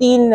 3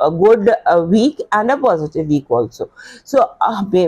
a good week and a positive week also. So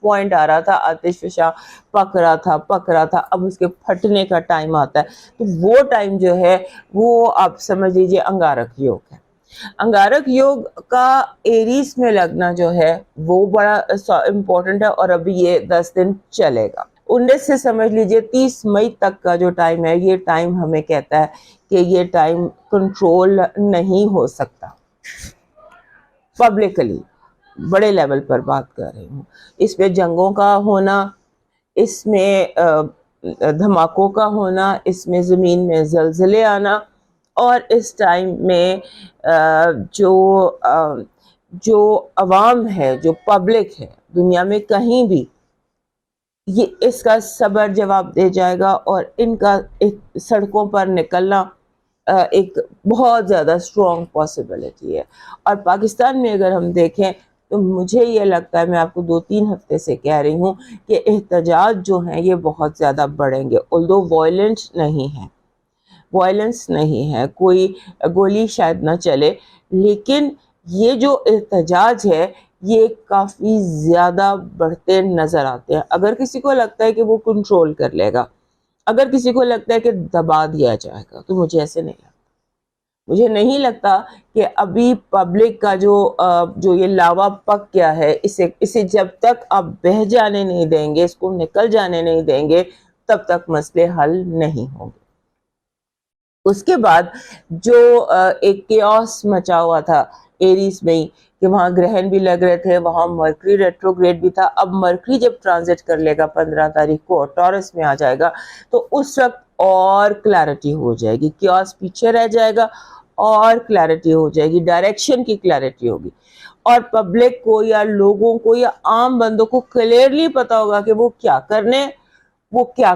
point آ رہا تھا, آتش فشاں پک رہا تھا, اب اس کے پھٹنے کا ٹائم آتا ہے. تو وہ ٹائم جو ہے وہ آپ سمجھ لیجیے انگارک یوگ ہے. انگارک یوگ کا ایریز میں لگنا جو ہے وہ بڑا امپورٹنٹ ہے, اور ابھی یہ 10 دن چلے گا. 19 سے سمجھ لیجیے 30 مئی تک کا جو ٹائم ہے, یہ ٹائم ہمیں کہتا ہے کہ یہ ٹائم کنٹرول نہیں ہو سکتا. پبلکلی بڑے لیول پر بات کر رہی ہوں. اس میں جنگوں کا ہونا, اس میں دھماکوں کا ہونا, اس میں زمین میں زلزلے آنا, اور اس ٹائم میں جو عوام ہے, جو پبلک ہے دنیا میں کہیں بھی, یہ اس کا صبر جواب دے جائے گا, اور ان کا سڑکوں پر نکلنا ایک بہت زیادہ اسٹرانگ پاسبلٹی ہے. اور پاکستان میں اگر ہم دیکھیں تو مجھے یہ لگتا ہے, میں آپ کو 2-3 ہفتے سے کہہ رہی ہوں کہ احتجاج جو ہیں یہ بہت زیادہ بڑھیں گے. although وائلنس نہیں ہے, کوئی گولی شاید نہ چلے, لیکن یہ جو احتجاج ہے یہ کافی زیادہ بڑھتے نظر آتے ہیں. اگر کسی کو لگتا ہے کہ وہ کنٹرول کر لے گا, اگر کسی کو لگتا ہے کہ دبا دیا جائے گا, تو مجھے ایسے نہیں لگتا. مجھے نہیں لگتا کہ ابھی پبلک کا جو یہ لاوا پک گیا ہے, اسے جب تک آپ بہہ جانے نہیں دیں گے, اس کو نکل جانے نہیں دیں گے, تب تک مسئلے حل نہیں ہوں گے. اس کے بعد جو ایک کیوس مچا ہوا تھا ایریز میں, کہ وہاں گرہن بھی لگ رہے تھے, وہاں مرکری ریٹروگریڈ بھی تھا. اب مرکری جب ٹرانزٹ کر لے گا 15 تاریخ کو, ٹورس میں آ جائے گا, تو اس وقت اور کلیرٹی ہو جائے گی. کیوس پیچھے رہ جائے گا اور کلیرٹی ہو جائے گی, ڈائریکشن کی کلیرٹی ہوگی, اور پبلک کو یا لوگوں کو یا عام بندوں کو کلیئرلی پتا ہوگا کہ وہ کیا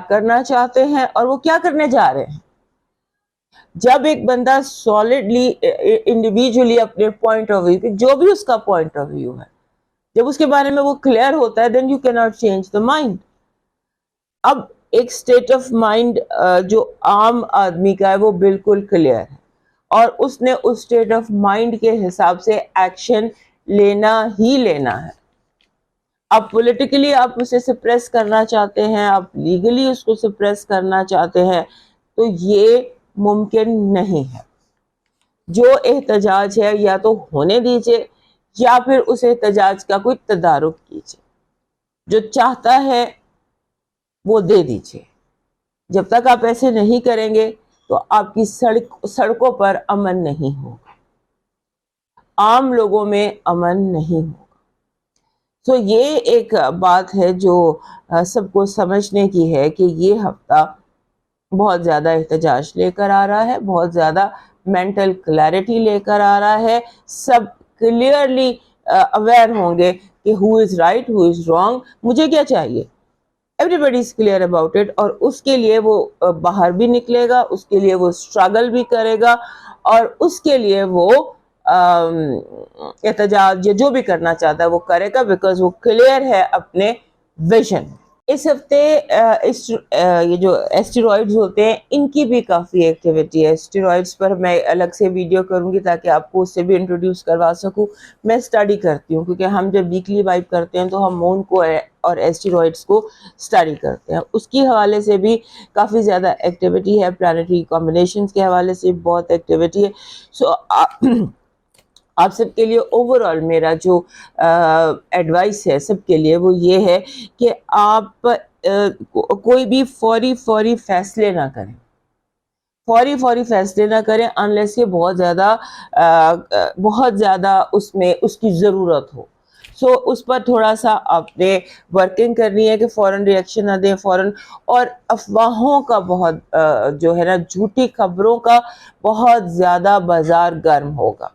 کرنا چاہتے ہیں اور وہ کیا کرنے جا رہے ہیں. جب ایک بندہ سالڈلی انڈیویجولی اپنے پوائنٹ آف ویو, جو بھی اس کا پوائنٹ آف ویو ہے, جب اس کے بارے میں وہ کلیئر ہوتا ہے, دین یو کی ناٹ چینج دا مائنڈ. اب ایک اسٹیٹ آف مائنڈ جو عام آدمی کا ہے وہ بالکل کلیئر ہے, اور اس نے اس اسٹیٹ آف مائنڈ کے حساب سے ایکشن لینا ہی لینا ہے. آپ پولیٹیکلی آپ اسے سپریس کرنا چاہتے ہیں, آپ لیگلی اس کو سپریس کرنا چاہتے ہیں, تو یہ ممکن نہیں ہے. جو احتجاج ہے یا تو ہونے دیجئے, یا پھر اس احتجاج کا کوئی تدارک کیجئے. جو چاہتا ہے وہ دے دیجئے. جب تک آپ ایسے نہیں کریں گے تو آپ کی سڑکوں پر امن نہیں ہوگا, عام لوگوں میں امن نہیں ہوگا. تو یہ ایک بات ہے جو سب کو سمجھنے کی ہے, کہ یہ ہفتہ بہت زیادہ احتجاج لے کر آ رہا ہے, بہت زیادہ مینٹل کلیئرٹی لے کر آ رہا ہے. سب کلیئرلی اویئر ہوں گے کہ ہو is right, who is wrong, مجھے کیا چاہیے. Every is clear about it, اور اس کے لیے وہ باہر بھی نکلے گا, اس کے لیے وہ اسٹرگل بھی کرے گا, اور اس کے لیے وہ احتجاج جو بھی کرنا چاہتا ہے وہ کرے گا, بیکاز وہ کلیئر ہے اپنے ویژن. اس ہفتے یہ جو ایسٹیرائڈز ہوتے ہیں ان کی بھی کافی ایکٹیویٹی ہے. ایسٹیرائڈز پر میں الگ سے ویڈیو کروں گی تاکہ آپ کو اس سے بھی انٹروڈیوس کروا سکوں. میں اسٹڈی کرتی ہوں, کیونکہ ہم جب ویکلی وائب کرتے ہیں تو ہم مون کو اور ایسٹیرائڈز کو اسٹڈی کرتے ہیں. اس کی حوالے سے بھی کافی زیادہ ایکٹیویٹی ہے, پلانیٹری کمبینیشنز کے حوالے سے بہت ایکٹیویٹی ہے. سو آپ سب کے لیے اوور آل میرا جو ایڈوائس ہے سب کے لیے وہ یہ ہے کہ آپ کوئی بھی فوری فیصلے نہ کریں, فوری فیصلے نہ کریں انلیس کہ بہت زیادہ اس کی ضرورت ہو. سو اس پر تھوڑا سا آپ نے ورکنگ کرنی ہے کہ فوراً ریئیکشن نہ دیں فوراً. اور افواہوں کا بہت جو ہے نا, جھوٹی خبروں کا بہت زیادہ بازار گرم ہوگا.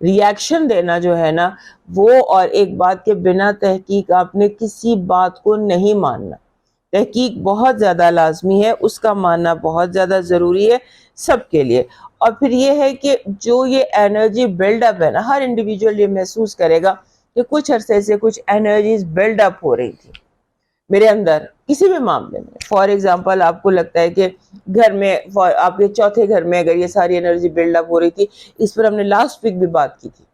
ریئیکشن دینا جو ہے نا وہ, اور ایک بات کے بنا تحقیق آپ نے کسی بات کو نہیں ماننا. تحقیق بہت زیادہ لازمی ہے, اس کا ماننا بہت زیادہ ضروری ہے سب کے لیے. اور پھر یہ ہے کہ جو یہ انرجی بلڈ اپ ہے نا, ہر انڈیویجول یہ محسوس کرے گا کہ کچھ عرصے سے کچھ انرجیز بلڈ اپ ہو رہی تھی میرے اندر کسی بھی معاملے میں. فار ایگزامپل آپ کو لگتا ہے کہ گھر میں, آپ کے چوتھے گھر میں اگر یہ ساری انرجی بلڈ اپ ہو رہی تھی, اس پر ہم نے لاسٹ ویک بھی بات کی تھی,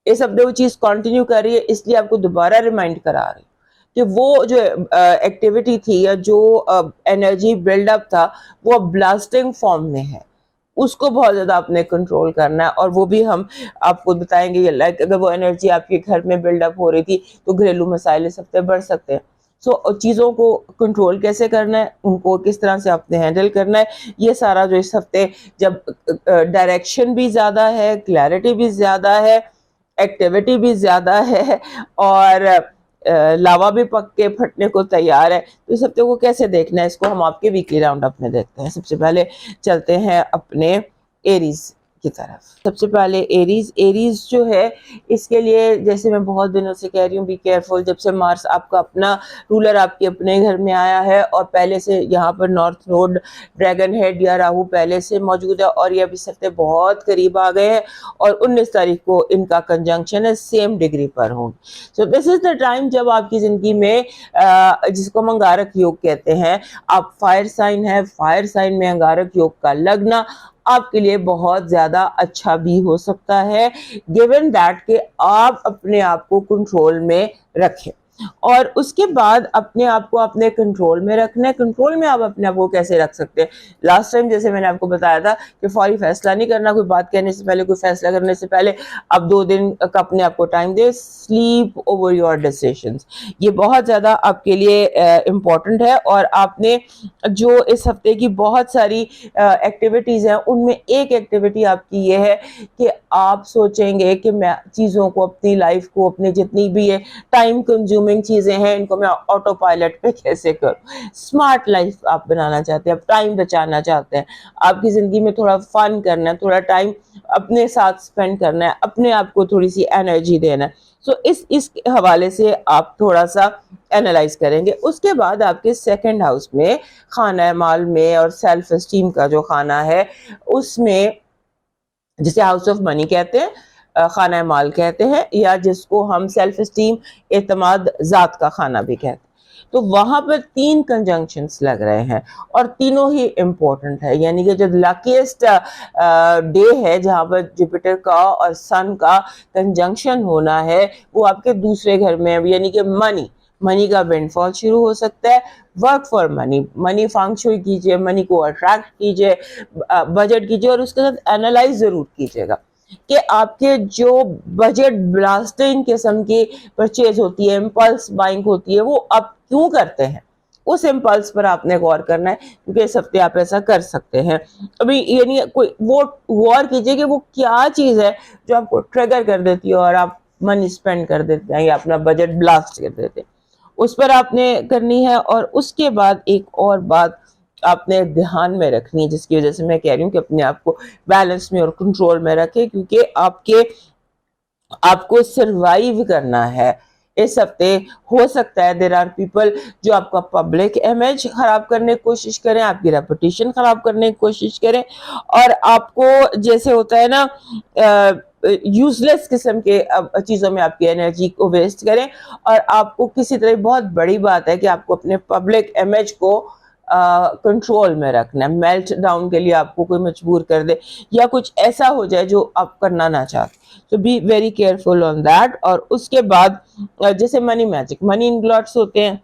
اس ہفتے وہ چیز کنٹینیو کر رہی ہے، اس لیے آپ کو دوبارہ ریمائنڈ کرا رہی کہ وہ جو ایکٹیویٹی تھی یا جو انرجی بلڈ اپ تھا وہ اب بلاسٹنگ فارم میں ہے، اس کو بہت زیادہ آپ نے کنٹرول کرنا ہے. اور وہ بھی ہم آپ کو بتائیں گے، لائک اگر وہ انرجی آپ کے گھر میں بلڈ اپ ہو رہی تھی تو گھریلو مسائل اس ہفتے بڑھ سکتے ہیں. سو چیزوں کو کنٹرول کیسے کرنا ہے، ان کو کس طرح سے آپ نے ہینڈل کرنا ہے، یہ سارا جو اس ہفتے جب ڈائریکشن بھی زیادہ ہے، کلیئرٹی بھی زیادہ ہے، ایکٹیویٹی بھی زیادہ ہے، اور لاوا بھی پک کے پھٹنے کو تیار ہے، تو اس ہفتے کو کیسے دیکھنا ہے، اس کو ہم آپ کے ویکلی راؤنڈ اپ میں دیکھتے ہیں. سب سے پہلے چلتے ہیں اپنے ایریز کی طرف. سب سے پہلے ایریز جو ہے، اس کے لیے جیسے میں بہت دنوں سے کہہ رہی ہوں، بی کیئرفل. جب سے مارس آپ کا اپنا رولر آپ کے اپنے گھر میں آیا ہے اور پہلے سے یہاں پر نارتھ نوڈ، ڈریگن ہیڈ یا راہو پہلے سے موجود ہے، اور یہ اب اس ہفتے بہت قریب آ گئے ہیں، اور 19 تاریخ کو ان کا کنجنکشن ہے، سیم ڈگری پر ہوں. سو دس از دا ٹائم جب آپ کی زندگی میں جس کو ہم انگارک یوگ کہتے ہیں، آپ فائر سائن ہے، فائر سائن میں انگارک یوگ کا لگنا آپ کے لیے بہت زیادہ اچھا بھی ہو سکتا ہے، given that کہ آپ اپنے آپ کو کنٹرول میں رکھیں. اور اس کے بعد اپنے آپ کو اپنے کنٹرول میں رکھنا ہے. کنٹرول میں آپ اپنے آپ کو کیسے رکھ سکتے ہیں؟ لاسٹ ٹائم جیسے میں نے آپ کو بتایا تھا کہ فوری فیصلہ نہیں کرنا، کوئی بات کہنے سے پہلے، کوئی فیصلہ کرنے سے پہلے آپ 2 دن کا اپنے آپ کو ٹائم دیں. سلیپ اوور یور ڈیسیشنز، یہ بہت زیادہ آپ کے لیے امپورٹنٹ ہے. اور آپ نے جو اس ہفتے کی بہت ساری ایکٹیویٹیز ہیں، ان میں ایک ایکٹیویٹی آپ کی یہ ہے کہ آپ سوچیں گے کہ میں چیزوں کو، اپنی لائف کو، اپنی جتنی بھی ہے ٹائم کنزیومنگ چیزیں ہیں، ان کو میں آٹو پائلٹ پہ کیسے کروں. اسمارٹ لائف آپ بنانا چاہتے ہیں، آپ ٹائم بچانا چاہتے ہیں، آپ کی زندگی میں تھوڑا فن کرنا ہے، تھوڑا ٹائم اپنے ساتھ اسپینڈ کرنا ہے، اپنے آپ کو تھوڑی سی انرجی دینا ہے. سو اس حوالے سے آپ تھوڑا سا اینالائز کریں گے. اس کے بعد آپ کے سیکنڈ ہاؤس میں، خانہ مال میں اور سیلف اسٹیم کا جو خانہ ہے، اس میں جسے ہاؤس آف منی کہتے ہیں، خانہ مال کہتے ہیں، یا جس کو ہم سیلف اسٹیم، اعتماد ذات کا خانہ بھی کہتے ہیں. تو وہاں پر 3 کنجنکشنز لگ رہے ہیں، اور تینوں ہی امپورٹنٹ ہے. یعنی کہ جو لکیسٹ ڈے ہے جہاں پر جوپیٹر کا اور سن کا کنجنکشن ہونا ہے، وہ آپ کے دوسرے گھر میں ہے. یعنی کہ منی کا ونڈ فال شروع ہو سکتا ہے. ورک فار منی فانگ شوئی کیجئے، منی کو اٹریکٹ کیجئے، بجٹ کیجئے، اور اس کے ساتھ اینالائز ضرور کیجئے گا کہ آپ کے جو بجٹ بلاسٹنگ قسم کی پرچیز ہوتی ہے، امپلس بائنگ ہوتی ہے، وہ آپ کیوں کرتے ہیں؟ اس امپلس پر آپ نے غور کرنا ہے، کیونکہ اس ہفتے آپ ایسا کر سکتے ہیں. ابھی یعنی کوئی وہ غور کیجئے کہ وہ کیا چیز ہے جو آپ کو ٹریگر کر دیتی ہے اور آپ منی اسپینڈ کر دیتے ہیں یا اپنا بجٹ بلاسٹ کر دیتے ہیں. اس پر آپ نے کرنی ہے. اور اس کے بعد ایک اور بات آپ نے دھیان میں رکھنی ہے، جس کی وجہ سے میں کہہ رہی ہوں کہ اپنے آپ کو بیلنس میں اور کنٹرول میں رکھیں، کیونکہ آپ کو سروائیو کرنا ہے اس ہفتے. ہو سکتا ہے دیر آر پیپل جو آپ کا پبلک امیج خراب کرنے کی کوشش کریں، آپ کی ریپوٹیشن خراب کرنے کی کوشش کریں، اور آپ کو جیسے ہوتا ہے نا یوز لیس قسم کے چیزوں میں آپ کی انرجی کو ویسٹ کریں. اور آپ کو کسی طرح، بہت بڑی بات ہے کہ آپ کو اپنے پبلک امیج کو کنٹرول میں رکھنا ہے. میلٹ ڈاؤن کے لیے آپ کو کوئی مجبور کر دے یا کچھ ایسا ہو جائے جو آپ کرنا نہ چاہتے، تو be very careful on that. اور اس کے بعد جیسے منی میجک، منی انگلاٹس ہوتے ہیں،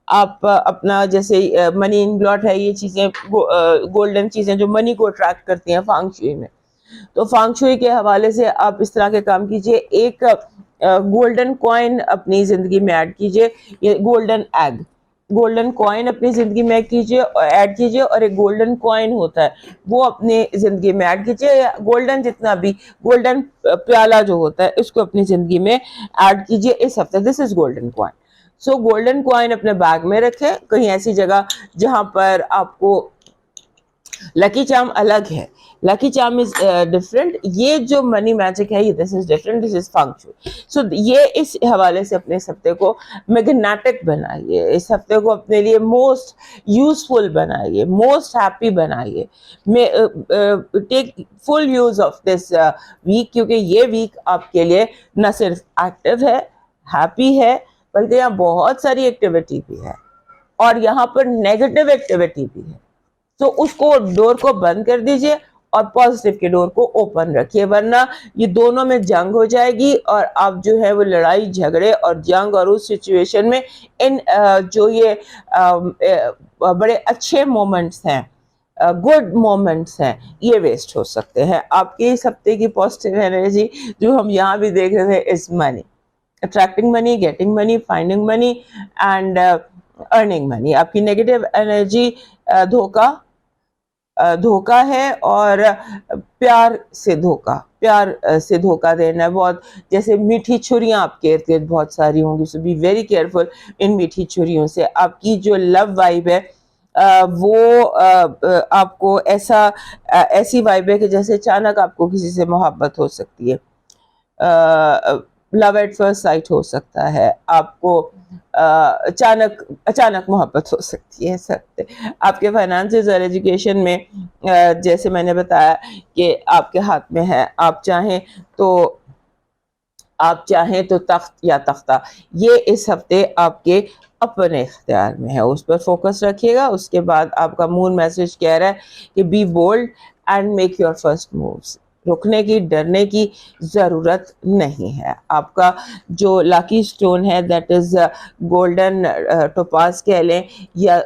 آپ اپنا جیسے منی انگلاٹ ہے، یہ چیزیں گولڈن چیزیں جو منی کو اٹریکٹ کرتی ہیں فانگ شوئی میں. تو فانگ شوئی کے حوالے سے آپ اس طرح کے کام کیجئے. ایک گولڈن کوائن اپنی زندگی میں ایڈ کیجئے، یہ گولڈن کوائن اپنی زندگی میں ایڈ کیجئے. اور ایک گولڈن کوائن ہوتا ہے وہ اپنی زندگی میں ایڈ کیجئے. گولڈن جتنا بھی گولڈن پیالہ جو ہوتا ہے اس کو اپنی زندگی میں ایڈ کیجئے اس ہفتے. دس از گولڈن کوائن. سو گولڈن کوائن اپنے بیگ میں رکھیں، کہیں ایسی جگہ جہاں پر آپ کو لکی چارم الگ ہے. لکی چارم از ڈفرنٹ. یہ جو منی میجک ہے، یہ دس is different, this is Fang شوئی. سو یہ اس حوالے سے اپنے اس ہفتے کو میگنیٹک بنائیے، اس ہفتے کو اپنے لیے موسٹ یوزفل بنائیے، موسٹ ہیپی بنائیے. ٹیک فل یوز آف دس ویک، کیونکہ یہ ویک آپ کے لیے نہ صرف ایکٹیو ہے، ہیپی ہے، بلکہ یہاں بہت ساری ایکٹیویٹی بھی ہے، اور یہاں پر نیگیٹو ایکٹیویٹی بھی ہے. تو اس کو ڈور کو بند کر دیجئے اور پازیٹیو کے ڈور کو اوپن رکھیے، ورنہ یہ دونوں میں جنگ ہو جائے گی اور آپ جو ہے وہ لڑائی جھگڑے اور جنگ اور اس سچویشن میں ان جو یہ بڑے اچھے مومنٹس ہیں، گڈ مومنٹس ہیں، یہ ویسٹ ہو سکتے ہیں. آپ کی اس ہفتے کی پازیٹیو انرجی جو ہم یہاں بھی دیکھ رہے تھے از منی، attracting money, getting money, finding money and earning money. آپ کی نیگیٹو انرجی دھوکا ہے اور پیار سے دھوکا دینا ہے. بہت جیسے میٹھی چھریاں آپ کے ارد گرد بہت ساری ہوں گی، سو بی ویری کیئرفل ان میٹھی چھریوں سے. آپ کی جو لو وائب ہے وہ آپ کو ایسی وائب ہے کہ جیسے اچانک آپ کو کسی سے محبت ہو سکتی ہے، لو ایٹ فرسٹ سائٹ ہو سکتا ہے، آپ کو اچانک محبت ہو سکتی ہے. آپ کے فائنانسز اور ایجوکیشن میں جیسے میں نے بتایا کہ آپ کے ہاتھ میں ہے، آپ چاہیں تو تخت یا تختہ، یہ اس ہفتے آپ کے اپنے اختیار میں ہے، اس پر فوکس رکھیے گا. اس کے بعد آپ کا مون میسج کہہ رہا ہے کہ be bold and make your first moves. رکنے کی، ڈرنے کی ضرورت نہیں ہے. آپ کا جو لاکی سٹون ہے دیٹ از گولڈن ٹوپاز کہہ لیں یا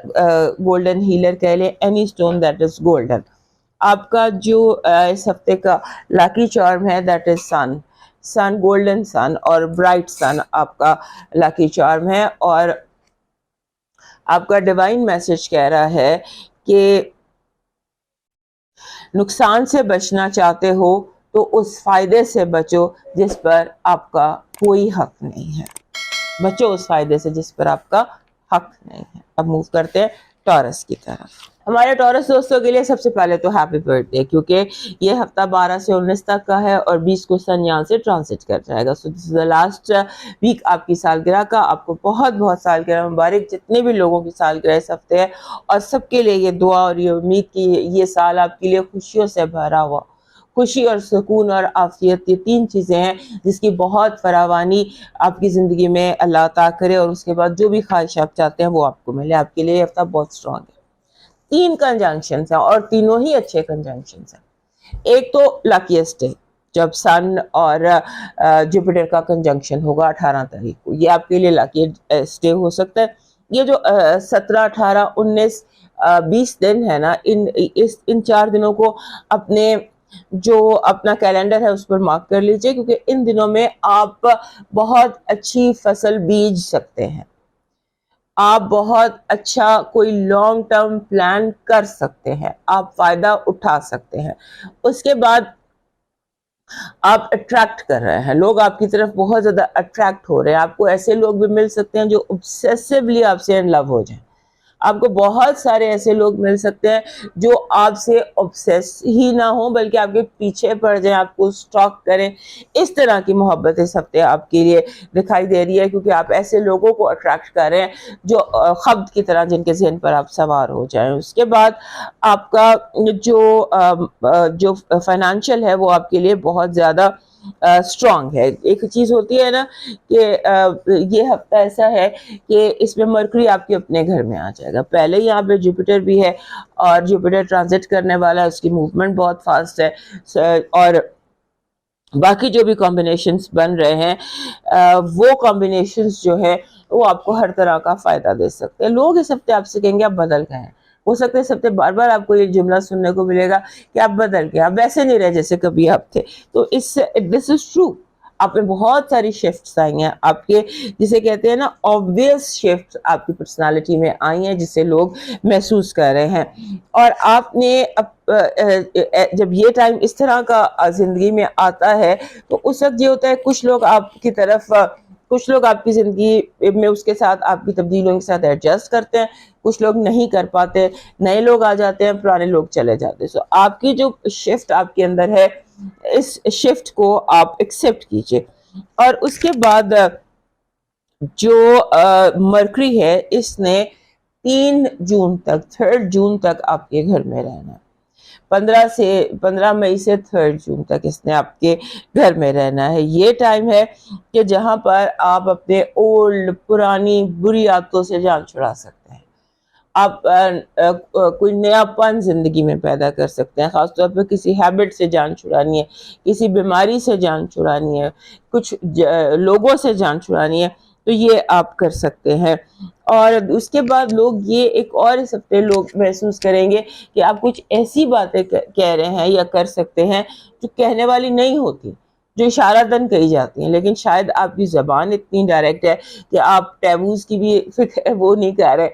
گولڈن ہیلر کہہ لیں، any stone that is golden. آپ کا جو اس ہفتے کا لاکی چارم ہے دیٹ از سن، گولڈن سن اور برائٹ سن آپ کا لاکی چارم ہے. اور آپ کا ڈیوائن میسج کہہ رہا ہے کہ نقصان سے بچنا چاہتے ہو تو اس فائدے سے بچو جس پر آپ کا کوئی حق نہیں ہے. بچو اس فائدے سے جس پر آپ کا حق نہیں ہے. اب موو کرتے ہیں ٹورس کی طرف. ہمارے ٹورس دوستوں کے لیے سب سے پہلے تو ہیپی برتھ ڈے، کیونکہ یہ ہفتہ 12 سے 19 تک کا ہے اور 20 کو سن یہاں سے ٹرانزٹ کر جائے گا. سو this is the last week آپ کی سالگرہ کا. آپ کو بہت بہت سالگرہ مبارک. جتنے بھی لوگوں کی سالگرہ اس ہفتے ہے اور سب کے لیے یہ دعا اور یہ امید کی یہ سال آپ کے لیے خوشیوں سے بھرا ہوا. خوشی اور سکون اور عافیت، یہ 3 چیزیں ہیں جس کی بہت فراوانی آپ کی زندگی میں اللہ عطا کرے، اور اس کے بعد جو بھی خواہش آپ چاہتے ہیں وہ آپ کو ملے. آپ کے لیے یہ ہفتہ بہت اسٹرانگ ہے. 3 کنجنکشنز ہیں اور تینوں ہی اچھے کنجنکشنز ہیں. ایک تو لاکیسٹ ڈے جب سن اور جوپیٹر کا کنجنکشن ہوگا 18 تاریخ کو، یہ آپ کے لیے لاکیسٹ ڈے ہو سکتا ہے. یہ جو 17 18 19 20 دن ہے نا، ان 4 دنوں کو اپنا کیلنڈر ہے اس پر مارک کر لیجئے، کیونکہ ان دنوں میں آپ بہت اچھی فصل بیج سکتے ہیں. آپ بہت اچھا کوئی لانگ ٹرم پلان کر سکتے ہیں، آپ فائدہ اٹھا سکتے ہیں. اس کے بعد آپ اٹریکٹ کر رہے ہیں، لوگ آپ کی طرف بہت زیادہ اٹریکٹ ہو رہے ہیں. آپ کو ایسے لوگ بھی مل سکتے ہیں جو obsessively آپ سے ان لو ہو جائیں. آپ کو بہت سارے ایسے لوگ مل سکتے ہیں جو آپ سے obsess ہی نہ ہوں بلکہ آپ کے پیچھے پڑ جائیں، آپ کو سٹاک کریں. اس طرح کی محبت اس ہفتے آپ کے لیے دکھائی دے رہی ہے، کیونکہ آپ ایسے لوگوں کو اٹریکٹ کر رہے ہیں جو خبط کی طرح جن کے ذہن پر آپ سوار ہو جائیں. اس کے بعد آپ کا جو فائنانشل ہے وہ آپ کے لیے بہت زیادہ اسٹرانگ ہے. ایک چیز ہوتی ہے نا کہ یہ ہفتہ ایسا ہے کہ اس میں مرکری آپ کے اپنے گھر میں آ جائے گا. پہلے یہاں پہ جوپیٹر بھی ہے اور جوپیٹر ٹرانزٹ کرنے والا ہے، اس کی موومنٹ بہت فاسٹ ہے، اور باقی جو بھی کمبینیشنز بن رہے ہیں وہ کمبینیشنز جو ہے وہ آپ کو ہر طرح کا فائدہ دے سکتے ہیں. لوگ اس ہفتے آپ سے کہیں گے آپ بدل گئے ہیں. ہو سکتا ہے اس ہفتے بار بار آپ کو یہ جملہ سننے کو ملے گا کہ آپ بدل گئے، آپ ویسے نہیں رہے جیسے کبھی آپ تھے. تو دس از ٹرو. آپ میں بہت ساری شفٹس آئی ہیں، آپ کے جسے کہتے ہیں نا obvious شفٹس آپ کی پرسنالٹی میں آئی ہیں جسے لوگ محسوس کر رہے ہیں. اور آپ نے جب یہ ٹائم اس طرح کا زندگی میں آتا ہے تو اس وقت یہ ہوتا ہے کچھ لوگ آپ کی زندگی میں اس کے ساتھ آپ کی تبدیلیوں کے ساتھ ایڈجسٹ کرتے ہیں، کچھ لوگ نہیں کر پاتے، نئے لوگ آ جاتے ہیں، پرانے لوگ چلے جاتے ہیں. سو آپ کی جو شفٹ آپ کے اندر ہے اس شفٹ کو آپ ایکسپٹ کیجئے. اور اس کے بعد جو مرکری ہے اس نے 3 جون تک آپ کے گھر میں رہنا ہے. 15 مئی سے 3 جون تک اس نے آپ کے گھر میں رہنا ہے. یہ ٹائم ہے کہ جہاں پر آپ اپنے پرانی بری عادتوں سے جان چھڑا سکتے ہیں. آپ کوئی نیا پن زندگی میں پیدا کر سکتے ہیں. خاص طور پہ کسی ہیبٹ سے جان چھڑانی ہے, کسی بیماری سے جان چھڑانی ہے, کچھ لوگوں سے جان چھڑانی ہے, تو یہ آپ کر سکتے ہیں. اور اس کے بعد لوگ یہ ایک اور اس ہفتے لوگ محسوس کریں گے کہ آپ کچھ ایسی باتیں کہہ رہے ہیں یا کر سکتے ہیں جو کہنے والی نہیں ہوتی, جو اشارتاً کہی جاتی ہیں, لیکن شاید آپ کی زبان اتنی ڈائریکٹ ہے کہ آپ ٹیبوز کی بھی فکر وہ نہیں کر رہے,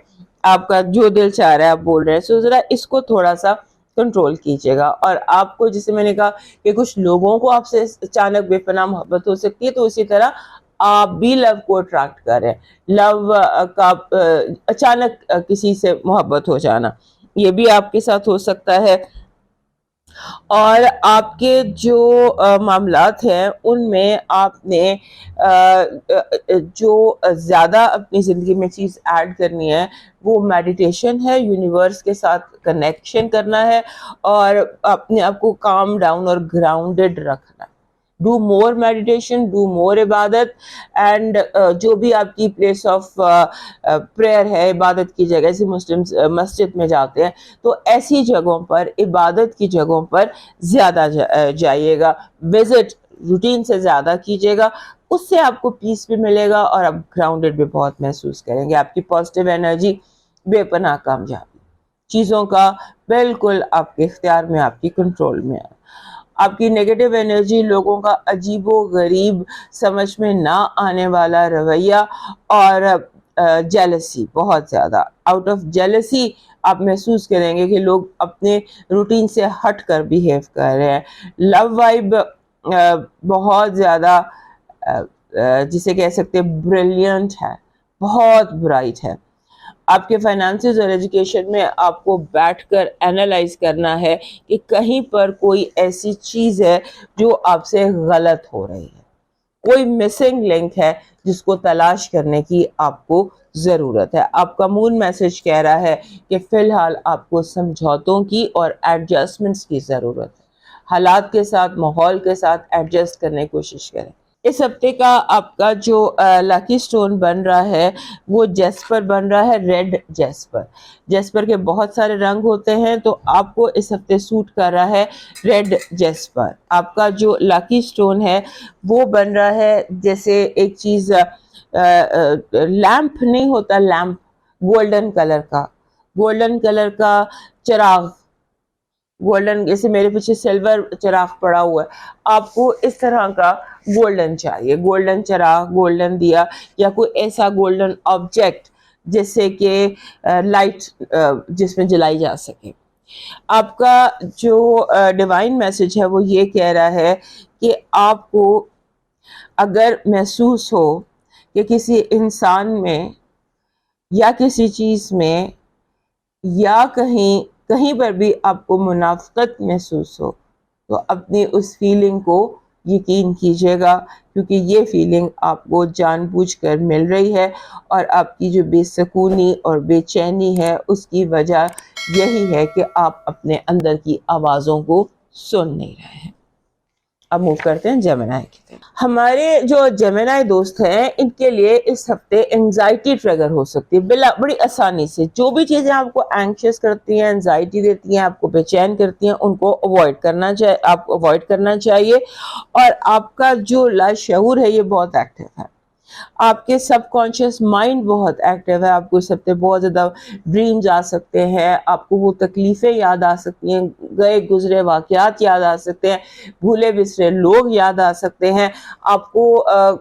آپ کا جو دل چاہ رہا ہے آپ بول رہے ہیں. سو ذرا اس کو تھوڑا سا کنٹرول کیجیے گا. اور آپ کو, جسے میں نے کہا کہ کچھ لوگوں کو آپ سے اچانک بے پناہ محبت ہو سکتی ہے, تو اسی طرح آپ بھی لو کو اٹریکٹ کر رہے ہیں. لو کا اچانک کسی سے محبت ہو جانا, یہ بھی آپ کے ساتھ ہو سکتا ہے. اور آپ کے جو معاملات ہیں ان میں آپ نے جو زیادہ اپنی زندگی میں چیز ایڈ کرنی ہے وہ میڈیٹیشن ہے, یونیورس کے ساتھ کنیکشن کرنا ہے, اور اپنے آپ کو کام ڈاؤن اور گراؤنڈڈ رکھنا. Do more meditation, do more عبادت, اینڈ جو بھی آپ کی پلیس آف پریئر ہے, عبادت کی جگہ, جیسے مسلم مسجد میں جاتے ہیں تو ایسی جگہوں پر, عبادت کی جگہوں پر زیادہ جائیے گا, وزٹ روٹین سے زیادہ کیجیے گا. اس سے آپ کو پیس بھی ملے گا اور آپ گراؤنڈڈ بھی بہت محسوس کریں گے. آپ کی پازیٹیو انرجی بے پناہ کامیابی, چیزوں کا بالکل آپ کے اختیار میں, آپ کی کنٹرول میں ہے. آپ کی نیگیٹو انرجی, لوگوں کا عجیب و غریب سمجھ میں نہ آنے والا رویہ, اور جیلسی, بہت زیادہ آؤٹ آف جیلسی آپ محسوس کریں گے کہ لوگ اپنے روٹین سے ہٹ کر بیہیو کر رہے ہیں. لو وائب بہت زیادہ جسے کہہ سکتے بریلینٹ ہے, بہت برائٹ ہے. آپ کے فائنانسز اور ایجوکیشن میں آپ کو بیٹھ کر اینالائز کرنا ہے کہ کہیں پر کوئی ایسی چیز ہے جو آپ سے غلط ہو رہی ہے, کوئی مسنگ لنک ہے جس کو تلاش کرنے کی آپ کو ضرورت ہے. آپ کا مون میسج کہہ رہا ہے کہ فی الحال آپ کو سمجھوتوں کی اور ایڈجسٹمنٹس کی ضرورت ہے. حالات کے ساتھ, ماحول کے ساتھ ایڈجسٹ کرنے کی کوشش کریں. اس ہفتے کا آپ کا جو لکی سٹون بن رہا ہے وہ جیسپر بن رہا ہے, ریڈ جیسپر. جیسپر کے بہت سارے رنگ ہوتے ہیں, تو آپ کو اس ہفتے سوٹ کر رہا ہے ریڈ جیسپر. آپ کا جو لکی سٹون ہے وہ بن رہا ہے جیسے ایک چیز, لیمپ نہیں ہوتا, لیمپ گولڈن کلر کا, گولڈن کلر کا چراغ, گولڈن, جیسے میرے پیچھے سلور چراغ پڑا ہوا ہے, آپ کو اس طرح کا گولڈن چاہیے, گولڈن چراغ, گولڈن دیا, یا کوئی ایسا گولڈن آبجیکٹ جیسے کہ لائٹ جس میں جلائی جا سکے. آپ کا جو ڈیوائن میسج ہے وہ یہ کہہ رہا ہے کہ آپ کو اگر محسوس ہو کہ کسی انسان میں یا کسی چیز میں یا کہیں پر بھی آپ کو منافقت محسوس ہو, تو اپنی اس فیلنگ کو یقین کیجیے گا, کیونکہ یہ فیلنگ آپ کو جان بوجھ کر مل رہی ہے, اور آپ کی جو بے سکونی اور بے چینی ہے اس کی وجہ یہی ہے کہ آپ اپنے اندر کی آوازوں کو سن نہیں رہے ہیں. اب موو کرتے ہیں جیمنائی کی طرف. ہمارے جو جیمنائی دوست ہیں ان کے لیے اس ہفتے انگزائٹی ٹریگر ہو سکتی ہے بڑی آسانی سے. جو بھی چیزیں آپ کو اینکشیس کرتی ہیں, انگزائٹی دیتی ہیں, آپ کو بے چین کرتی ہیں, ان کو آپ کو اوائڈ کرنا چاہیے. اور آپ کا جو لاشعور ہے یہ بہت ایکٹیو ہے, آپ کے سب کانشیس مائنڈ بہت ایکٹیو ہے. آپ کو اس ہفتے بہت زیادہ ڈریمز آ سکتے ہیں, آپ کو وہ تکلیفیں یاد آ سکتی ہیں, گئے گزرے واقعات یاد آ سکتے ہیں, بھولے بسرے لوگ یاد آ سکتے ہیں, آپ کو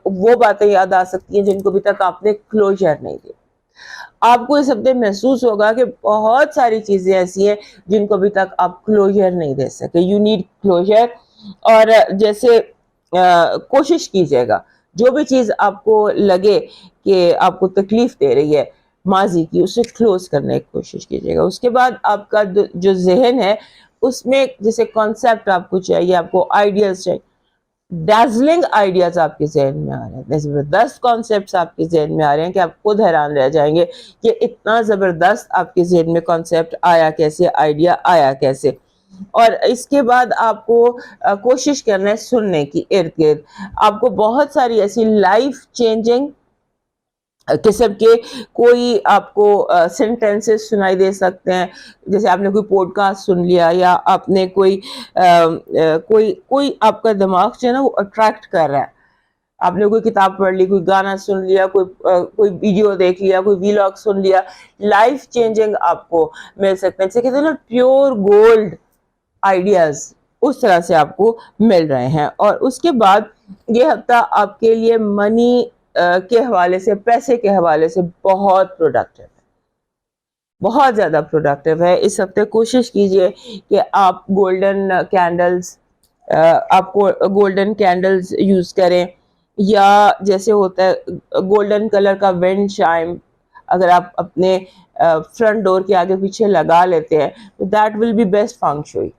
وہ باتیں یاد آ سکتی ہیں جن کو ابھی تک آپ نے کلوجر نہیں دی. آپ کو اس ہفتے محسوس ہوگا کہ بہت ساری چیزیں ایسی ہیں جن کو ابھی تک آپ کلوجر نہیں دے سکے. You need closure. اور جیسے کوشش کیجیے گا جو بھی چیز آپ کو لگے کہ آپ کو تکلیف دے رہی ہے ماضی کی, اسے کلوز کرنے کی کوشش کیجیے گا. اس کے بعد آپ کا جو ذہن ہے اس میں جیسے کانسیپٹ آپ کو چاہیے, آپ کو آئیڈیاز چاہیے, ڈیزلنگ آئیڈیاز آپ کے ذہن میں آ رہے ہیں, زبردست کانسیپٹس آپ کے ذہن میں آ رہے ہیں کہ آپ خود حیران رہ جائیں گے کہ اتنا زبردست آپ کے ذہن میں کانسیپٹ آیا کیسے, آئیڈیا آیا کیسے. اور اس کے بعد آپ کو کوشش کرنا ہے سننے کی ارد گرد. آپ کو بہت ساری ایسی لائف چینجنگ قسم کے کوئی آپ کو سینٹینسز سنائی دے سکتے ہیں، جیسے آپ نے کوئی پوڈ کاسٹ سن لیا، یا آپ نے کوئی آپ کا دماغ جو ہے نا وہ اٹریکٹ کر رہا ہے، آپ نے کوئی کتاب پڑھ لی، کوئی گانا سن لیا، کوئی ویڈیو دیکھ لیا، کوئی ویلاگ سن لیا، لائف چینجنگ آپ کو مل سکتے ہیں، جسے کہتے ہیں نا پیور گولڈ آئیڈیاز، اس طرح سے آپ کو مل رہے ہیں۔ اور اس کے بعد یہ ہفتہ آپ کے لیے منی کے حوالے سے، پیسے کے حوالے سے بہت پروڈکٹیو ہے، بہت زیادہ پروڈکٹیو ہے۔ اس ہفتے کوشش کیجئے کہ آپ کو گولڈن کینڈلز یوز کریں، یا جیسے ہوتا ہے گولڈن کلر کا وینڈ چائم اگر آپ اپنے فرنٹ ڈور کے آگے پیچھے لگا لیتے ہیں تو that will be best feng shui,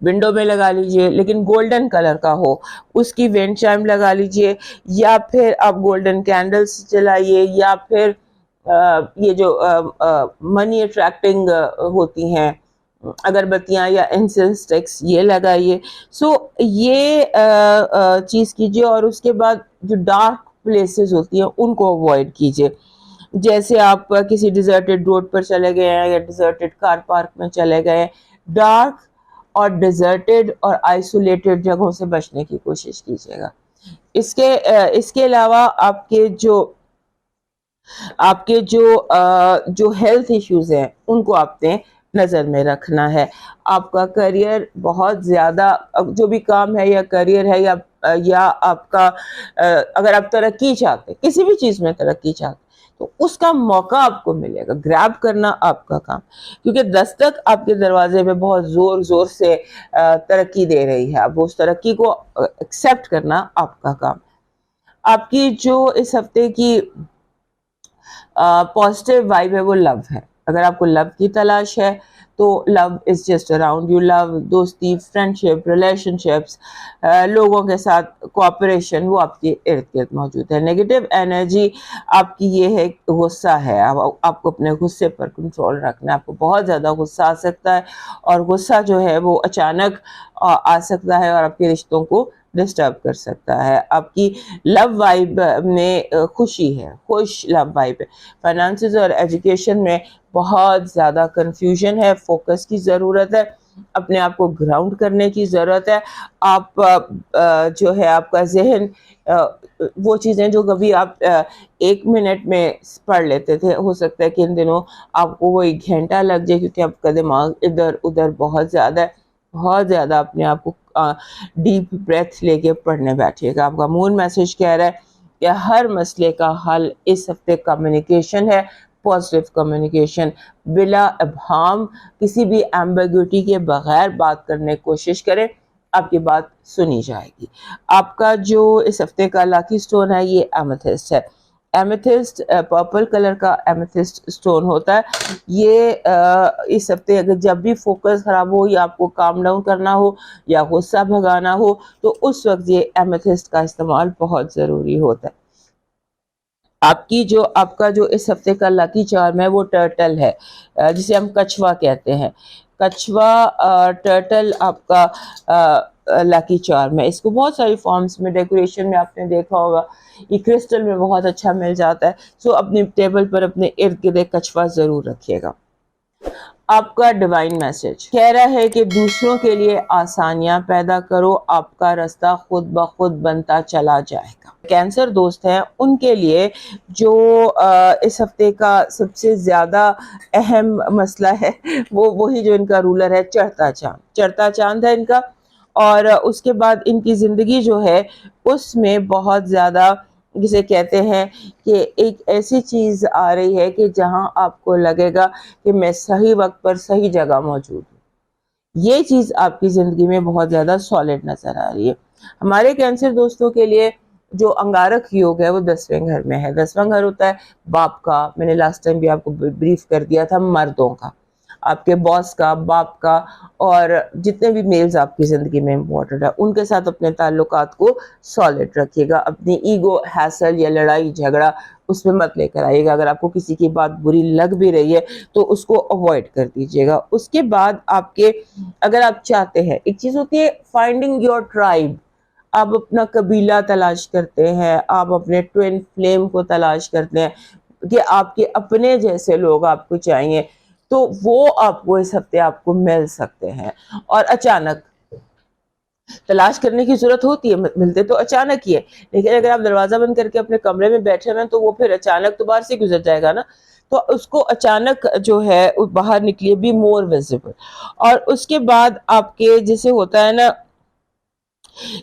window میں لگا لیجئے لیکن گولڈن کلر کا ہو، اس کی وینڈ چائم لگا لیجئے، یا پھر آپ گولڈن کینڈلز جلائیے، یا پھر یہ جو منی اٹریکٹنگ ہوتی ہیں اگربتیاں یا انسینس اسٹکس، یہ لگائیے۔ سو یہ چیز کیجیے۔ اور اس کے بعد جو ڈارک پلیسز ہوتی ہیں ان کو اوائڈ کیجیے، جیسے آپ کسی ڈیزرٹڈ روڈ پر چلے گئے ہیں یا ڈیزرٹڈ کار پارک میں چلے گئے ہیں، ڈارک اور ڈیزرٹڈ اور آئسولیٹڈ جگہوں سے بچنے کی کوشش کیجیے گا۔ اس کے علاوہ آپ کے جو ہیلتھ ایشوز ہیں ان کو آپ نے نظر میں رکھنا ہے۔ آپ کا کریئر بہت زیادہ، جو بھی کام ہے یا کریئر ہے یا آپ کا، اگر آپ ترقی چاہتے ہیں، کسی بھی چیز میں ترقی چاہتے ہیں، تو اس کا موقع آپ کو ملے گا، گریب کرنا آپ کا کام، کیونکہ دستک آپ کے دروازے پہ بہت زور زور سے ترقی دے رہی ہے، اب اس ترقی کو ایکسیپٹ کرنا آپ کا کام۔ آپ کی جو اس ہفتے کی پازیٹیو وائب ہے وہ لو ہے۔ اگر آپ کو لو کی تلاش ہے تو لو از جسٹ اراؤنڈ یو، لو، دوستی، فرینڈشپ، ریلیشن شپس، لوگوں کے ساتھ کوآپریشن، وہ آپ کے ارد گرد موجود ہے۔ نیگیٹو انرجی آپ کی یہ ہے، غصہ ہے، آپ کو اپنے غصے پر کنٹرول رکھنا ہے، آپ کو بہت زیادہ غصہ آ سکتا ہے، اور غصہ جو ہے وہ اچانک آ سکتا ہے اور آپ کے رشتوں کو ڈسٹرب کر سکتا ہے۔ آپ کی لو وائب میں خوشی ہے، خوش لو وائب ہے۔ فائنانسز اور ایجوکیشن میں بہت زیادہ کنفیوژن ہے، فوکس کی ضرورت ہے، اپنے آپ کو گراؤنڈ کرنے کی ضرورت ہے۔ آپ جو ہے آپ کا ذہن، وہ چیزیں جو کبھی آپ 1 منٹ میں پڑھ لیتے تھے، ہو سکتا ہے کہ ان دنوں آپ کو وہ 1 گھنٹہ لگ جائے، کیونکہ آپ کا دماغ ادھر ادھر بہت زیادہ ہے، بہت زیادہ اپنے آپ کو ڈیپ بریتھ لے کے پڑھنے بیٹھیے گا۔ آپ کا مون میسج کہہ رہا ہے کہ ہر مسئلے کا حل اس ہفتے کمیونیکیشن ہے، پازیٹیو کمیونیکیشن، بلا ابہام، کسی بھی ایمبیگوٹی کے بغیر بات کرنے کی کوشش کریں، آپ کی بات سنی جائے گی۔ آپ کا جو اس ہفتے کا لاکی سٹون ہے یہ ایمیتھسٹ ہے۔ ایمیتھسٹ پرپل کلر کا ایمیتھسٹ سٹون ہوتا ہے۔ یہ اس ہفتے اگر جب بھی فوکس خراب ہو، یا آپ کو کام ڈاؤن کرنا ہو، یا غصہ بھگانا ہو، تو اس وقت یہ ایمیتھسٹ کا استعمال بہت ضروری ہوتا ہے۔ آپ کا جو اس ہفتے کا لکی چارم ہے وہ ٹرٹل ہے، جسے ہم کچھوا کہتے ہیں۔ کچھوا ٹرٹل آپ کا لکی چارم ہے۔ اس کو بہت ساری فارمز میں، ڈیکوریشن میں آپ نے دیکھا ہوگا، یہ کرسٹل میں بہت اچھا مل جاتا ہے۔ سو اپنی ٹیبل پر اپنے ارد گرد ایک کچھوا ضرور رکھیے گا۔ آپ کا ڈیوائن میسج کہہ رہا ہے کہ دوسروں کے لیے آسانیاں پیدا کرو، آپ کا راستہ خود بخود بنتا چلا جائے گا۔ کینسر دوست ہیں، ان کے لیے جو اس ہفتے کا سب سے زیادہ اہم مسئلہ ہے وہ وہی جو ان کا رولر ہے، چڑھتا چاند۔ چڑھتا چاند ہے ان کا، اور اس کے بعد ان کی زندگی جو ہے اس میں بہت زیادہ، جسے کہتے ہیں کہ ایک ایسی چیز آ رہی ہے کہ جہاں آپ کو لگے گا کہ میں صحیح وقت پر صحیح جگہ موجود ہوں۔ یہ چیز آپ کی زندگی میں بہت زیادہ سالڈ نظر آ رہی ہے۔ ہمارے کینسر دوستوں کے لیے جو انگارک یوگ ہے وہ 10ویں گھر میں ہے۔ 10واں گھر ہوتا ہے باپ کا، میں نے لاسٹ ٹائم بھی آپ کو بریف کر دیا تھا، مردوں کا، آپ کے باس کا، باپ کا، اور جتنے بھی میلز آپ کی زندگی میں امپورٹنٹ ہے ان کے ساتھ اپنے تعلقات کو سالڈ رکھیے گا۔ اپنی ایگو، ہیسل یا لڑائی جھگڑا اس میں مت لے کر آئیے گا۔ اگر آپ کو کسی کی بات بری لگ بھی رہی ہے تو اس کو اوائڈ کر دیجیے گا۔ اس کے بعد اگر آپ چاہتے ہیں، ایک چیز ہوتی ہے فائنڈنگ یور ٹرائب، آپ اپنا قبیلہ تلاش کرتے ہیں, آپ اپنے ٹوین فلیم کو تلاش کرتے ہیں کہ آپ کے اپنے جیسے لوگ آپ کو چاہیے, تو وہ آپ کو اس ہفتے آپ کو مل سکتے ہیں. اور اچانک تلاش کرنے کی ضرورت ہوتی ہے, ملتے تو اچانک ہی ہے, لیکن اگر آپ دروازہ بند کر کے اپنے کمرے میں بیٹھے ہوئے ہیں تو وہ پھر اچانک تو باہر سے گزر جائے گا نا, تو اس کو اچانک جو ہے باہر نکلیے, بھی مور ویزیبل. اور اس کے بعد آپ کے جیسے ہوتا ہے نا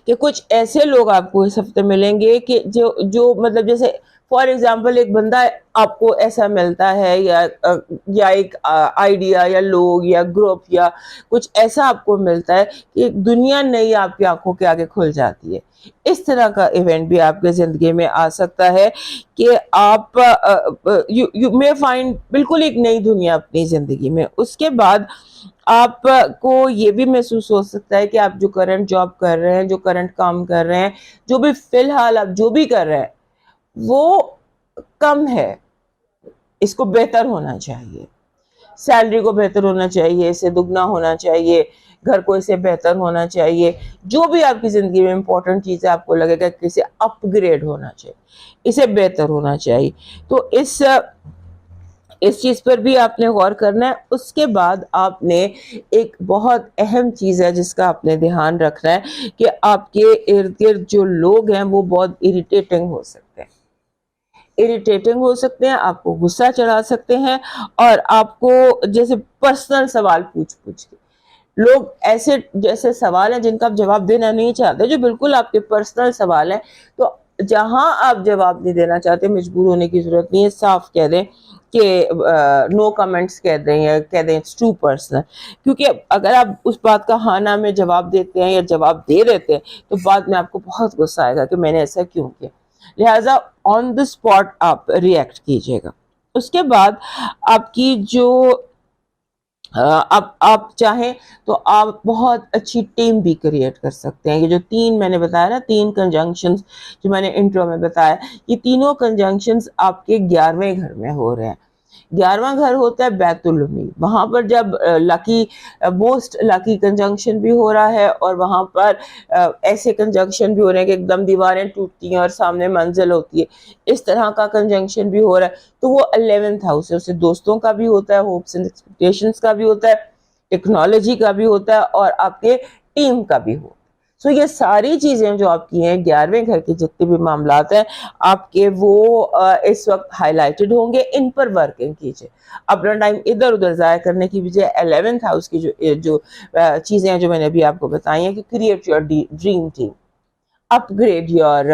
کہ کچھ ایسے لوگ آپ کو اس ہفتے ملیں گے کہ جو مطلب جیسے فار ایگزامپل ایک بندہ آپ کو ایسا ملتا ہے, یا ایک آئیڈیا یا لوگ یا گروپ یا کچھ ایسا آپ کو ملتا ہے کہ دنیا نئی آپ کی آنکھوں کے آگے کھل جاتی ہے. اس طرح کا ایونٹ بھی آپ کے زندگی میں آ سکتا ہے کہ آپ یو مے فائنڈ بالکل ایک نئی دنیا اپنی زندگی میں. اس کے بعد آپ کو یہ بھی محسوس ہو سکتا ہے کہ آپ جو کرنٹ جاب کر رہے ہیں, جو کرنٹ کام کر رہے ہیں, جو بھی فی الحال آپ جو بھی کر رہے ہیں وہ کم ہے, اس کو بہتر ہونا چاہیے, سیلری کو بہتر ہونا چاہیے, اسے دگنا ہونا چاہیے, گھر کو اسے بہتر ہونا چاہیے, جو بھی آپ کی زندگی میں امپورٹنٹ چیز ہے آپ کو لگے گا کہ اسے اپ گریڈ ہونا چاہیے, اسے بہتر ہونا چاہیے, تو اس چیز پر بھی آپ نے غور کرنا ہے. اس کے بعد آپ نے ایک بہت اہم چیز ہے جس کا آپ نے دھیان رکھنا ہے کہ آپ کے ارد گرد جو لوگ ہیں وہ بہت اریٹیٹنگ ہو سکتے ہیں, آپ کو غصہ چڑھا سکتے ہیں, اور آپ کو جیسے پرسنل سوال پوچھ کے لوگ ایسے جیسے سوال ہیں جن کا آپ جواب دینا نہیں چاہتے, جو بالکل آپ کے پرسنل سوال ہیں, تو جہاں آپ جواب نہیں دینا چاہتے مجبور ہونے کی ضرورت نہیں ہے, صاف کہہ دیں کہ نو کمنٹس کہہ دیں, یا کہہ دیں اٹس ٹو پرسنل, کیونکہ اگر آپ اس بات کا ہاں نہ میں جواب دیتے ہیں یا جواب دے دیتے ہیں تو بعد میں آپ کو بہت غصہ آئے گا کہ میں نے ایسا کیوں کیا. لہٰذا آن دا اسپاٹ آپ ریئیکٹ کیجیے گا. اس کے بعد آپ کی جو آپ چاہیں تو آپ بہت اچھی ٹیم بھی کریٹ کر سکتے ہیں. یہ جو تین میں نے بتایا نا, تین کنجنکشنز جو میں نے انٹرو میں بتایا, یہ تینوں کنجنکشنز آپ کے 11ویں گھر میں ہو رہے ہیں. 11واں گھر ہوتا ہے بیت الامید, وہاں پر جب موسٹ لکی کنجنکشن بھی ہو رہا ہے, اور وہاں پر ایسے کنجنکشن بھی ہو رہے ہیں کہ ایک دم دیواریں ٹوٹتی ہیں اور سامنے منزل ہوتی ہے, اس طرح کا کنجنکشن بھی ہو رہا ہے, تو وہ 11th ہاؤس ہے, اسے دوستوں کا بھی ہوتا ہے, ہوپس اینڈ ایکسپیکٹیشنز کا بھی ہوتا ہے, ٹیکنالوجی کا بھی ہوتا ہے, اور آپ کے ٹیم کا بھی ہوتا ہے. سو یہ ساری چیزیں جو آپ کی ہیں 11ویں گھر کے جتنے بھی معاملات ہیں آپ کے, وہ اس وقت ہائی لائٹڈ ہوں گے. ان پر ورکنگ کیجیے, اپنا ٹائم ادھر ادھر ضائع کرنے کی بجائے 11th ہاؤس کی جو چیزیں ہیں جو میں نے ابھی آپ کو بتائی ہیں کہ create your dream team, upgrade your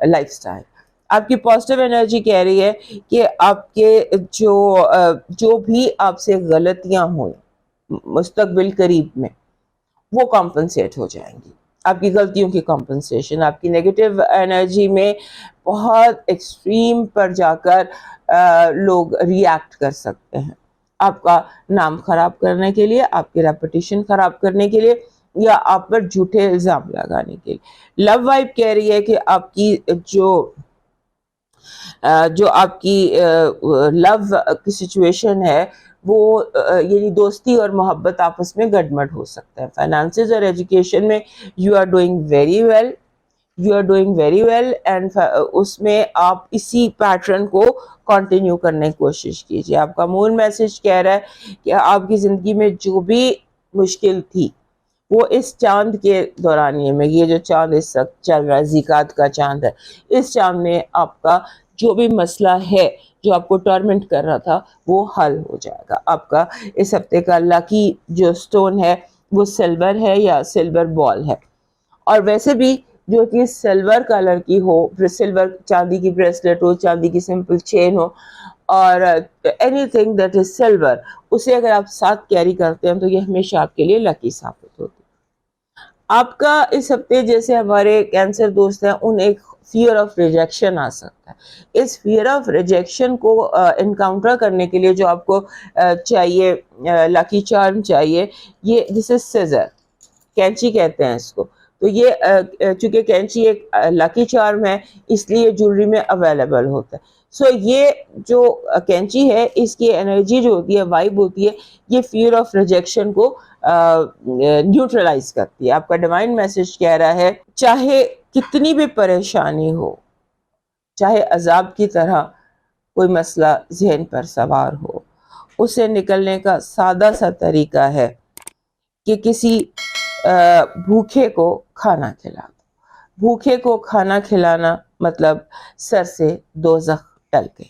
lifestyle. آپ کی پازیٹیو انرجی کہہ رہی ہے کہ آپ کے جو بھی آپ سے غلطیاں ہوئیں مستقبل قریب میں وہ کمپنسیٹ ہو جائیں گی. آپ کی غلطیوں کی کمپنسیشن, آپ کی نیگیٹو انرجی میں بہت ایکسٹریم پر جا کر لوگ ریئیکٹ کر سکتے ہیں, آپ کا نام خراب کرنے کے لیے, آپ کی ریپوٹیشن خراب کرنے کے لیے, یا آپ پر جھوٹے الزام لگانے کے لیے. لو وائب کہہ رہی ہے کہ آپ کی جو آپ کی لو کی سچویشن ہے وہ یعنی دوستی اور محبت آپس میں گڈمڈ ہو سکتا ہے. فائنانسز اور ایجوکیشن میں you are doing very well, and اس میں آپ اسی پیٹرن کو کنٹینیو کرنے کی کوشش کیجیے. آپ کا مون میسج کہہ رہا ہے کہ آپ کی زندگی میں جو بھی مشکل تھی وہ اس چاند کے دورانیے میں, یہ جو چاند اس وقت چل رہا ہے ذیقات کا چاند ہے, اس چاند میں آپ کا جو بھی مسئلہ ہے جو آپ کو ٹارمنٹ کر رہا تھا وہ حل ہو جائے گا. آپ کا اس ہفتے کا لکی جو سٹون ہے وہ سلور ہے یا سلور بال ہے, اور ویسے بھی جو چیز سلور کلر کی ہو, سلور چاندی کی بریسلیٹ ہو, چاندی کی سمپل چین ہو, اور any thing that is silver, اسے اگر آپ ساتھ کیری کرتے ہیں تو یہ ہمیشہ آپ کے لیے لکی ثابت ہوتی ہے. آپ کا اس ہفتے جیسے ہمارے کینسر دوست ہیں انہیں ایک فیئر آف ریجیکشن آ سکتا ہے. اس فیئر آف ریجیکشن کو انکاؤنٹر کرنے کے لیے جو آپ کو چاہیے, لکی چارم چاہیے, یہ جسے سیزر کینچی کہتے ہیں اس کو, تو یہ چونکہ کینچی ایک لکی چارم ہے اس لیے جویلری میں اویلیبل ہوتا ہے. سو یہ جو کینچی ہے اس کی انرجی جو ہوتی ہے، وائب ہوتی ہے، یہ فیئر آف ریجیکشن کو نیوٹرلائز کرتی ہے. آپ کا ڈیوائن میسج کہہ رہا ہے چاہے کتنی بھی پریشانی ہو، چاہے عذاب کی طرح کوئی مسئلہ ذہن پر سوار ہو، اسے نکلنے کا سادہ سا طریقہ ہے کہ کسی بھوکے کو کھانا کھلا دو. بھوکے کو کھانا کھلانا مطلب سر سے دوزخ ٹل گئی.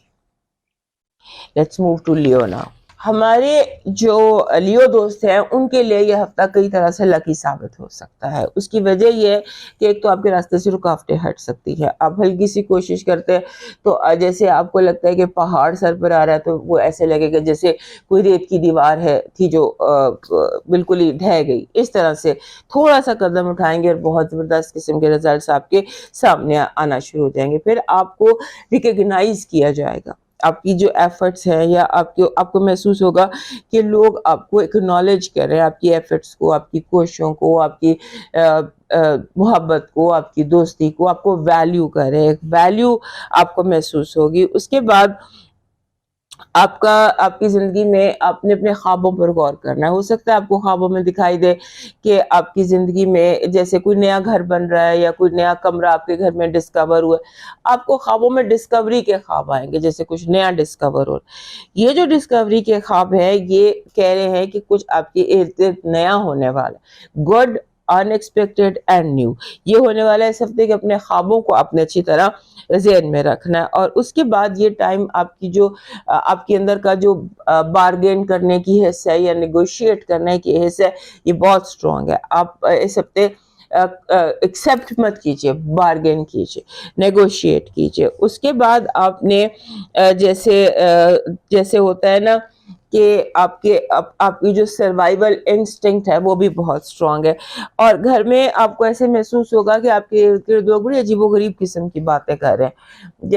Let's move to Leo now. ہمارے جو لیو دوست ہیں ان کے لیے یہ ہفتہ کئی طرح سے لکی ثابت ہو سکتا ہے. اس کی وجہ یہ ہے کہ ایک تو آپ کے راستے سے رکاوٹیں ہٹ سکتی ہے. آپ ہلکی سی کوشش کرتے ہیں تو جیسے آپ کو لگتا ہے کہ پہاڑ سر پر آ رہا ہے تو وہ ایسے لگے گا جیسے کوئی ریت کی دیوار ہے تھی جو بالکل ہی ڈھہ گئی. اس طرح سے تھوڑا سا قدم اٹھائیں گے اور بہت زبردست قسم کے رزلٹس آپ کے سامنے آنا شروع ہو جائیں گے. پھر آپ کو ریکگنائز کیا جائے گا، آپ کی جو ایفرٹس ہیں، یا آپ کو محسوس ہوگا کہ لوگ آپ کو اکنالج کر رہے ہیں، آپ کی ایفرٹس کو، آپ کی کوششوں کو، آپ کی محبت کو، آپ کی دوستی کو، آپ کو ویلیو کر رہے ہیں. ویلیو آپ کو محسوس ہوگی. اس کے بعد آپ کی زندگی میں آپ نے اپنے خوابوں پر غور کرنا ہے. ہو سکتا ہے آپ کو خوابوں میں دکھائی دے کہ آپ کی زندگی میں جیسے کوئی نیا گھر بن رہا ہے یا کوئی نیا کمرہ آپ کے گھر میں ڈسکور ہوا ہے. آپ کو خوابوں میں ڈسکوری کے خواب آئیں گے، جیسے کچھ نیا ڈسکور ہو. یہ جو ڈسکوری کے خواب ہے یہ کہہ رہے ہیں کہ کچھ آپ کے ارد گرد نیا ہونے والا ہے، good, in expected and new. یہ ہونے والا ہے اس ہفتے کہ اپنے خوابوں کو آپ نے اچھی طرح ذہن میں رکھنا ہے. اور اس کے بعد یہ ٹائم آپ کے اندر کا جو بارگین کرنے کی حص ہے یا نیگوشیٹ کرنے کی حص ہے، یہ بہت اسٹرانگ ہے. آپ اس ہفتے ایکسیپٹ مت کیجیے، بارگین کیجیے، نیگوشیٹ کیجیے. اس کے بعد آپ نے جیسے ہوتا ہے نا کہ آپ کی جو سروائیول انسٹنکٹ ہے وہ بھی بہت اسٹرانگ ہے. اور گھر میں آپ کو ایسے محسوس ہوگا کہ آپ کے ارد گرد لوگ بڑی عجیب و غریب قسم کی باتیں کر رہے ہیں،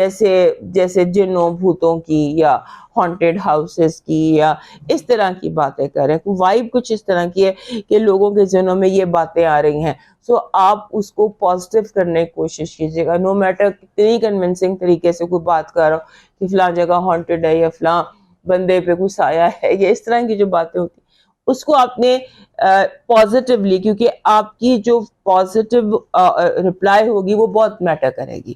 جیسے جنوں بھوتوں کی یا ہانٹیڈ ہاؤسز کی یا اس طرح کی باتیں کر رہے ہیں. وائب کچھ اس طرح کی ہے کہ لوگوں کے ذہنوں میں یہ باتیں آ رہی ہیں. سو آپ اس کو پازیٹیو کرنے کی کوشش کیجیے گا. نو میٹر کتنی کنونسنگ طریقے سے کوئی بات کر رہا ہو کہ فلاں جگہ ہانٹیڈ ہے یا فلاں بندے پہ کچھ آیا ہے، یا اس طرح کی جو باتیں ہوتی اس کو آپ نے پازیٹیولی، کیونکہ آپ کی جو پازیٹیو رپلائی ہوگی وہ بہت میٹر کرے گی.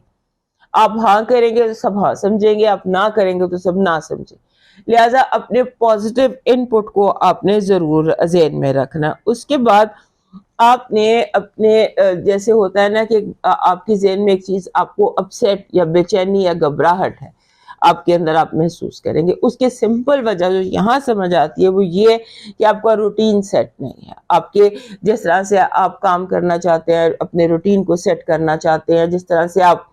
آپ ہاں کریں گے تو سب ہاں سمجھیں گے، آپ نہ کریں گے تو سب نہ سمجھیں. لہٰذا اپنے پازیٹیو ان پٹ کو آپ نے ضرور ذہن میں رکھنا. اس کے بعد آپ نے اپنے جیسے ہوتا ہے نا کہ آپ کے ذہن میں ایک چیز آپ کو اپسیٹ یا بے چینی یا گھبراہٹ ہے آپ کے اندر، آپ محسوس کریں گے. اس کے سمپل وجہ جو یہاں سمجھ آتی ہے وہ یہ کہ آپ کا روٹین سیٹ نہیں ہے. آپ کے جس طرح سے آپ کام کرنا چاہتے ہیں، اپنے روٹین کو سیٹ کرنا چاہتے ہیں، جس طرح سے آپ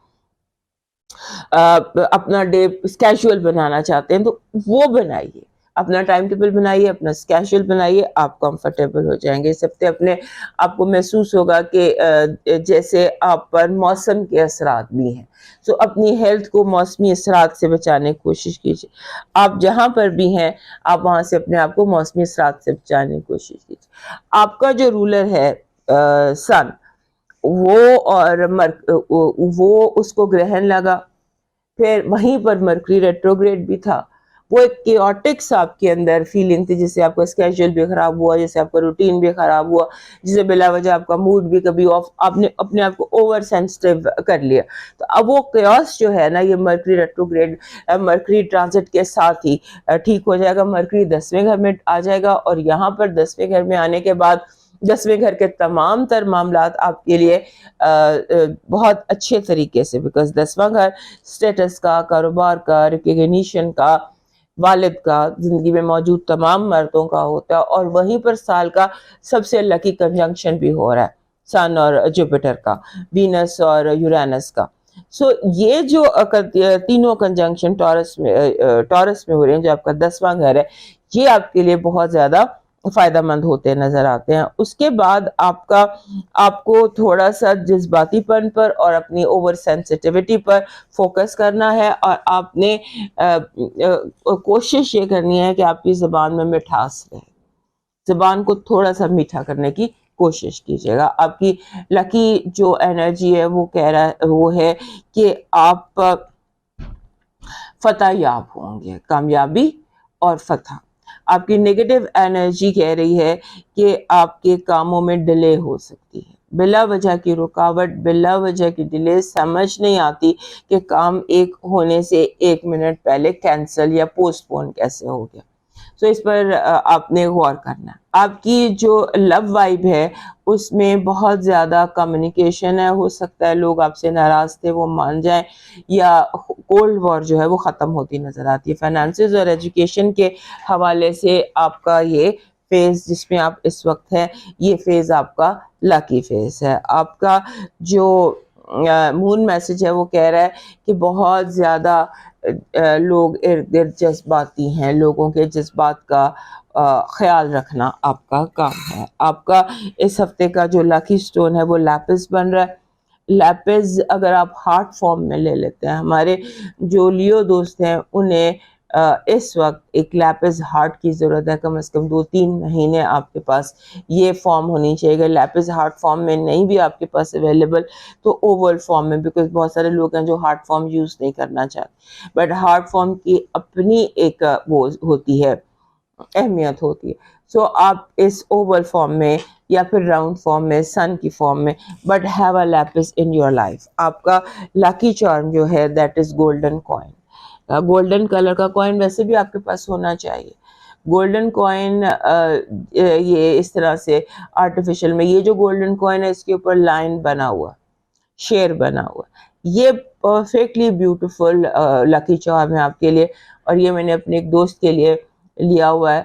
اپنا ڈے اسکیجول بنانا چاہتے ہیں تو وہ بنائیے. اپنا ٹائم ٹیبل بنائیے، اپنا اسکیجول بنائیے، آپ کمفرٹیبل ہو جائیں گے. اس ہفتے آپ کو محسوس ہوگا کہ جیسے آپ پر موسم کے اثرات بھی ہیں. سو اپنی ہیلتھ کو موسمی اثرات سے بچانے کی کوشش کیجیے. آپ جہاں پر بھی ہیں آپ وہاں سے اپنے آپ کو موسمی اثرات سے بچانے کی کوشش کیجیے. آپ کا جو رولر ہے سن، وہ اس کو گرہن لگا، پھر وہیں پر مرکری ریٹروگریڈ بھی تھا. وہ ایک کیوٹک سا آپ کے اندر فیلنگ تھی، جس سے آپ کا اسکیجول بھی خراب ہوا، جس سے آپ کا روٹین بھی خراب ہوا، جس سے بلا وجہ آپ کا موڈ بھی کبھی آف، آپ نے اپنے آپ کو اوور سینسٹیو کر لیا. تو اب وہ کیوس جو ہے نا، یہ مرکری ریٹروگریڈ مرکری ٹرانزٹ کے ساتھ ہی ٹھیک ہو جائے گا. مرکری 10ویں گھر میں آ جائے گا، اور یہاں پر 10ویں گھر میں آنے کے بعد 10ویں گھر کے تمام تر معاملات آپ کے لیے بہت اچھے طریقے سے، بیکاز 10واں گھر اسٹیٹس کا، کاروبار کا، ریکگنیشن کا، والد کا، زندگی میں موجود تمام مردوں کا ہوتا ہے. اور وہیں پر سال کا سب سے لکی کنجنکشن بھی ہو رہا ہے، سن اور جوپیٹر کا، وینس اور یورینس کا. سو یہ جو تینوں کنجنکشن ٹورس میں ہو رہے ہیں، جو آپ کا 10واں گھر ہے، یہ آپ کے لیے بہت زیادہ فائدہ مند ہوتے نظر آتے ہیں. اس کے بعد آپ کو تھوڑا سا جذباتی پن پر اور اپنی اوور سینسٹیوٹی پر فوکس کرنا ہے، اور آپ نے کوشش یہ کرنی ہے کہ آپ کی زبان میں مٹھاس رہے. زبان کو تھوڑا سا میٹھا کرنے کی کوشش کیجیے گا. آپ کی لکی جو انرجی ہے وہ ہے کہ آپ فتح یاب ہوں گے، کامیابی اور فتح۔ آپ کی نیگیٹو انرجی کہہ رہی ہے کہ آپ کے کاموں میں ڈیلے ہو سکتی ہے، بلا وجہ کی رکاوٹ، بلا وجہ کی ڈیلے، سمجھ نہیں آتی کہ کام ایک ہونے سے 1 منٹ پہلے کینسل یا پوسٹ پون کیسے ہو گیا۔ تو اس پر آپ نے غور کرنا ہے۔ آپ کی جو لو وائب ہے اس میں بہت زیادہ کمیونیکیشن ہے، ہو سکتا ہے لوگ آپ سے ناراض تھے وہ مان جائیں، یا کولڈ وار جو ہے وہ ختم ہوتی نظر آتی ہے۔ فائنانسز اور ایجوکیشن کے حوالے سے آپ کا یہ فیز جس میں آپ اس وقت ہے، یہ فیز آپ کا لکی فیز ہے۔ آپ کا جو مون میسج ہے وہ کہہ رہا ہے کہ بہت زیادہ لوگ ارد گرد جذباتی ہیں، لوگوں کے جذبات کا خیال رکھنا آپ کا کام ہے۔ آپ کا اس ہفتے کا جو لکی سٹون ہے وہ لیپس بن رہا ہے۔ لیپس اگر آپ ہارٹ فارم میں لے لیتے ہیں، ہمارے جو لیو دوست ہیں انہیں اس وقت ایک لیپس ہارٹ کی ضرورت ہے، کم از کم 2-3 مہینے آپ کے پاس یہ فارم ہونی چاہیے۔ اگر لیپس ہارٹ فارم میں نہیں بھی آپ کے پاس اویلیبل تو اوول فارم میں، بیکاز بہت سارے لوگ ہیں جو ہارٹ فارم یوز نہیں کرنا چاہتے، بٹ ہارٹ فارم کی اپنی ایک وہ ہوتی ہے، اہمیت ہوتی ہے۔ سو آپ اس اوول فارم میں یا پھر راؤنڈ فارم میں، سن کی فارم میں، but have a leaps in your life. آپ کا لکی چارم جو ہے that is golden coin. Golden colour کا کوائن ویسے بھی آپ کے پاس ہونا چاہیے۔ گولڈن کوائن یہ اس طرح سے آرٹیفیشل میں، یہ جو گولڈن کوائن ہے اس کے اوپر لائن بنا ہوا، شیر بنا ہوا، یہ پرفیکٹلی بیوٹیفل لکی چارم ہے آپ کے لیے، اور یہ میں نے اپنے ایک دوست کے لیے لیا ہوا ہے،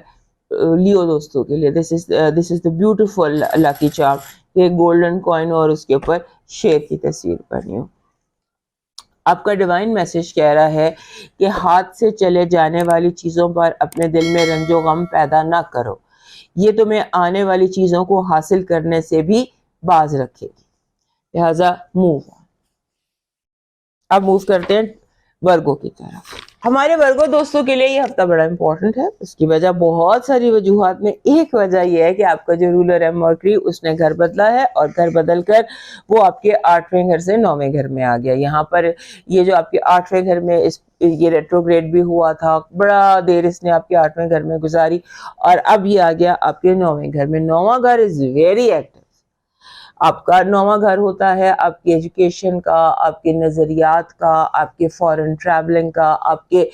لیو دوستوں کے لیے۔ دس از دا بیوٹیفل لکی چارم، یہ گولڈن کوائن اور اس کے اوپر شیر کی تصویر بنی ہو۔ آپ کا ڈیوائن میسج کہہ رہا ہے کہ ہاتھ سے چلے جانے والی چیزوں پر اپنے دل میں رنج و غم پیدا نہ کرو، یہ تمہیں آنے والی چیزوں کو حاصل کرنے سے بھی باز رکھے گی، لہذا موو۔ اب موو کرتے ہیں ورگو کی طرف۔ ہمارے ورگو دوستوں کے لیے یہ ہفتہ بڑا امپورٹنٹ ہے، اس کی وجہ بہت ساری وجوہات میں ایک وجہ یہ ہے کہ آپ کا جو رولر ہے مرکری اس نے گھر بدلا ہے، اور گھر بدل کر وہ آپ کے 8ویں گھر سے 9ویں گھر میں آ گیا۔ یہاں پر یہ جو آپ کے 8ویں گھر میں یہ ریٹروگریڈ بھی ہوا تھا، بڑا دیر اس نے آپ کے 8ویں گھر میں گزاری، اور اب یہ آ گیا آپ کے 9ویں گھر میں۔ 9واں گھر از ویری ایکٹیو۔ آپ کا 9واں گھر ہوتا ہے آپ کی ایجوکیشن کا، آپ کے نظریات کا، آپ کے فورن ٹریولنگ کا، آپ کے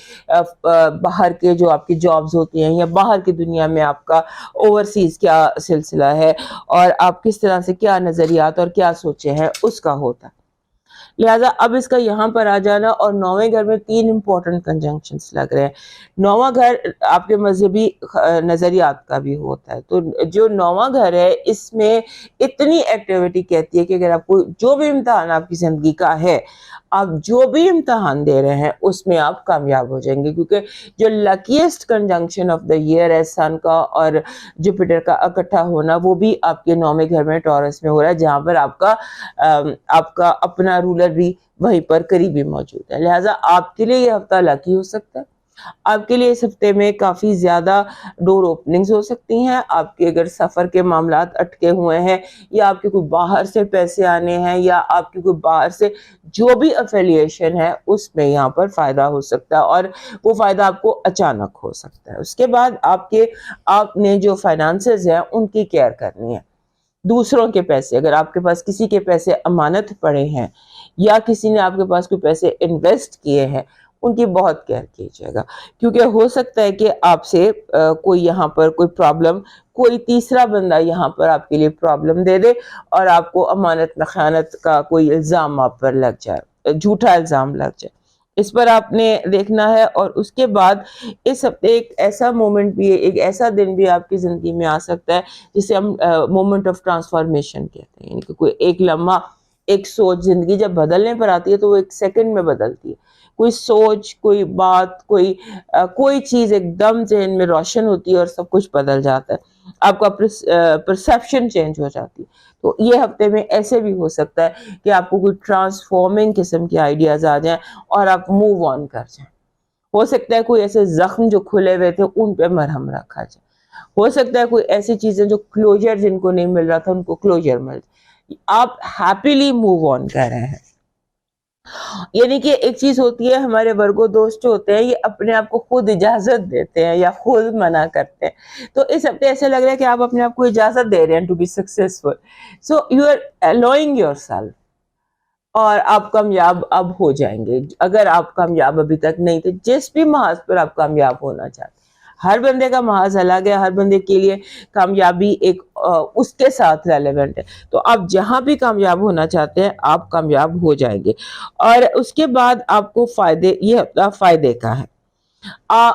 باہر کے جو آپ کی جابز ہوتی ہیں، یا باہر کی دنیا میں آپ کا اوورسیز کیا سلسلہ ہے، اور آپ کس طرح سے کیا نظریات اور کیا سوچے ہیں اس کا ہوتا ہے۔ لہٰذا اب اس کا یہاں پر آ جانا، اور 9ویں گھر میں 3 امپورٹنٹ کنجنکشنز لگ رہے ہیں۔ 9واں گھر آپ کے مذہبی نظریات کا بھی ہوتا ہے، تو جو 9واں گھر ہے اس میں اتنی ایکٹیویٹی کہتی ہے کہ اگر آپ کو جو بھی امتحان آپ کی زندگی کا ہے، آپ جو بھی امتحان دے رہے ہیں اس میں آپ کامیاب ہو جائیں گے، کیونکہ جو luckiest conjunction of the year ہے سن کا اور جوپیٹر کا اکٹھا ہونا، وہ بھی آپ کے 9ویں گھر میں ٹورس میں ہو رہا ہے، جہاں پر آپ کا اپنا رولر بھی وہیں پر قریبی موجود ہے۔ لہٰذا آپ کے لیے یہ ہفتہ لکی ہو سکتا ہے۔ آپ کے لیے اس ہفتے میں کافی زیادہ ڈور اوپننگز ہو سکتی ہیں۔ آپ کے اگر سفر کے معاملات اٹکے ہوئے ہیں، یا آپ کے کوئی باہر سے پیسے آنے ہیں، یا آپ کی کوئی باہر سے جو بھی افیلیشن ہے اس میں یہاں پر فائدہ ہو سکتا ہے، اور وہ فائدہ آپ کو اچانک ہو سکتا ہے۔ اس کے بعد آپ نے جو فائنانسز ہیں ان کی کیئر کرنی ہے۔ دوسروں کے پیسے، اگر آپ کے پاس کسی کے پیسے امانت پڑے ہیں، یا کسی نے آپ کے پاس کوئی پیسے انویسٹ کیے ہیں، ان کی بہت کیئر کیجیے گا، کیونکہ ہو سکتا ہے کہ آپ سے کوئی یہاں پر کوئی پرابلم، کوئی تیسرا بندہ یہاں پر آپ کے لیے پرابلم دے دے، اور آپ کو امانت میں خیانت کا کوئی الزام آپ پر لگ جائے، جھوٹا الزام لگ جائے۔ اس پر آپ نے دیکھنا ہے۔ اور اس کے بعد اس ہفتے ایک ایسا مومنٹ بھی ہے، ایک ایسا دن بھی آپ کی زندگی میں آ سکتا ہے جسے ہم مومنٹ آف ٹرانسفارمیشن کہتے ہیں، یعنی کہ کوئی ایک لمحہ، ایک سوچ، زندگی جب بدلنے پر آتی ہے تو وہ ایک سیکنڈ میں بدلتی ہے۔ کوئی سوچ، کوئی بات، کوئی چیز ایک دم ذہن میں روشن ہوتی ہے اور سب کچھ بدل جاتا ہے، آپ کا پرسیپشن چینج ہو جاتی ہے۔ تو یہ ہفتے میں ایسے بھی ہو سکتا ہے کہ آپ کو کوئی ٹرانسفارمنگ قسم کے آئیڈیاز آ جائیں اور آپ موو آن کر جائیں۔ ہو سکتا ہے کوئی ایسے زخم جو کھلے ہوئے تھے ان پہ مرہم رکھا جائے، ہو سکتا ہے کوئی ایسی چیزیں جو کلوجر جن کو نہیں مل رہا تھا ان کو کلوجر مل جائے، آپ ہیپیلی موو آن کر رہے ہیں۔ یعنی کہ ایک چیز ہوتی ہے، ہمارے ورگو دوست جو ہوتے ہیں یہ اپنے آپ کو خود اجازت دیتے ہیں یا خود منع کرتے ہیں. تو اس ہفتے ایسے لگ رہا ہے کہ آپ اپنے آپ کو اجازت دے رہے ہیں to be successful. So you are allowing yourself. اور آپ کامیاب اب ہو جائیں گے. اگر آپ کامیاب ابھی تک نہیں تھے، جس بھی محاذ پر آپ کامیاب ہونا چاہتے ہیں، ہر بندے کا محاذ الگ ہے، ہر بندے کے لیے کامیابی ایک اس کے ساتھ ریلیونٹ ہے. تو آپ جہاں بھی کامیاب ہونا چاہتے ہیں آپ کامیاب ہو جائیں گے. اور اس کے بعد آپ کو فائدے، یہ ہفتہ فائدے کا ہے.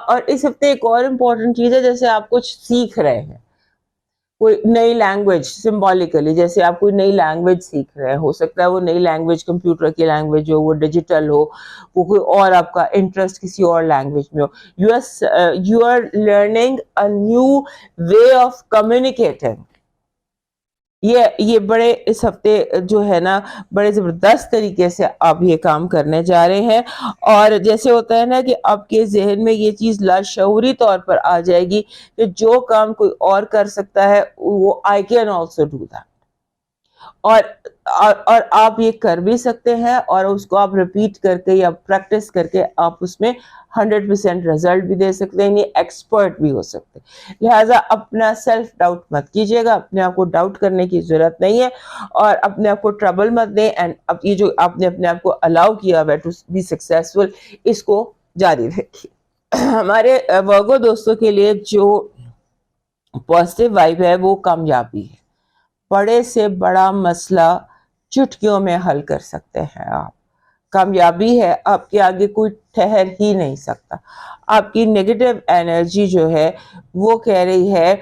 اور اس ہفتے ایک اور امپورٹنٹ چیز ہے، جیسے آپ کچھ سیکھ رہے ہیں، کوئی نئی لینگویج، سمبولیکلی جیسے آپ کوئی نئی لینگویج سیکھ رہے ہیں، ہو سکتا ہے وہ نئی لینگویج کمپیوٹر کی لینگویج ہو، وہ ڈیجیٹل ہو، وہ کوئی اور آپ کا انٹرسٹ کسی اور لینگویج میں ہو. You are learning a new way of communicating. یہ بڑے اس ہفتے جو ہے نا بڑے زبردست طریقے سے آپ یہ کام کرنے جا رہے ہیں. اور جیسے ہوتا ہے نا کہ آپ کے ذہن میں یہ چیز لاشعوری طور پر آ جائے گی کہ جو کام کوئی اور کر سکتا ہے وہ I can also do that. اور آپ یہ کر بھی سکتے ہیں، اور اس کو آپ ریپیٹ کر کے یا پریکٹس کر کے آپ اس میں 100% رزلٹ بھی دے سکتے ہیں، یہ ایکسپرٹ بھی ہو سکتے ہیں. لہٰذا اپنا سیلف ڈاؤٹ مت کیجیے گا، اپنے آپ کو ڈاؤٹ کرنے کی ضرورت نہیں ہے، اور اپنے آپ کو ٹربل مت دیں. اینڈ اب یہ جو آپ نے اپنے آپ کو الاؤ کیا ہے ٹو بی سکسیسفل، اس کو جاری رکھیے. ہمارے ورگو دوستوں کے لیے جو پازیٹیو وائب ہے وہ کامیابی ہے. بڑے سے بڑا مسئلہ چٹکیوں میں حل کر سکتے ہیں آپ. کامیابی ہے، آپ کے آگے کوئی ٹھہر ہی نہیں سکتا. آپ کی نیگیٹو انرجی جو ہے وہ کہہ رہی ہے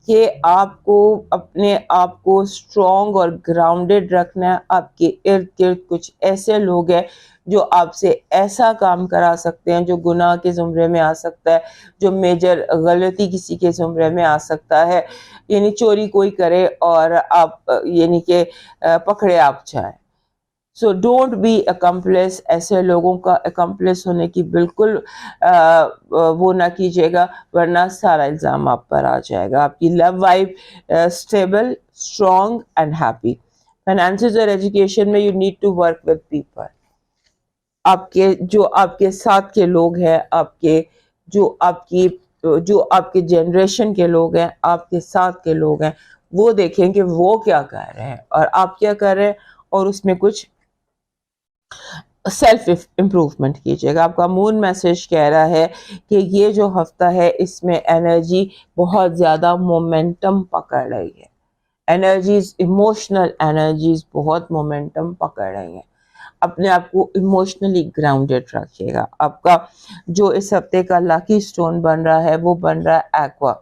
کہ آپ کو اپنے آپ کو اسٹرانگ اور گراؤنڈڈ رکھنا ہے. آپ کے ارد گرد کچھ ایسے لوگ ہیں جو آپ سے ایسا کام کرا سکتے ہیں جو گناہ کے زمرے میں آ سکتا ہے، جو میجر غلطی کسی کے زمرے میں آ سکتا ہے. یعنی چوری کوئی کرے اور آپ یعنی کہ پکڑے آپ جائیں. So don't be complacent. ایسے لوگوں کا اکمپلس ہونے کی بالکل وہ نہ کیجیے گا، ورنہ سارا الزام آپ پر آ جائے گا. آپ کی love vibe stable, strong and happy. Finances اور ایجوکیشن میں you need to work with people. آپ کے ساتھ کے لوگ ہیں، جو آپ کے جنریشن کے لوگ ہیں، آپ کے ساتھ کے لوگ ہیں، وہ دیکھیں کہ وہ کیا کر رہے ہیں اور آپ کیا کر رہے ہیں، اور اس میں کچھ سیلف امپروومنٹ کیجیے گا. آپ کا مون میسج کہہ رہا ہے کہ یہ جو ہفتہ ہے اس میں انرجی بہت زیادہ مومنٹم پکڑ رہی ہے. انرجیز، ایموشنل انرجیز بہت مومنٹم پکڑ رہی ہیں. اپنے آپ کو ایموشنلی گراؤنڈڈ رکھیے گا. آپ کا جو اس ہفتے کا لاکی سٹون بن رہا ہے وہ بن رہا ہے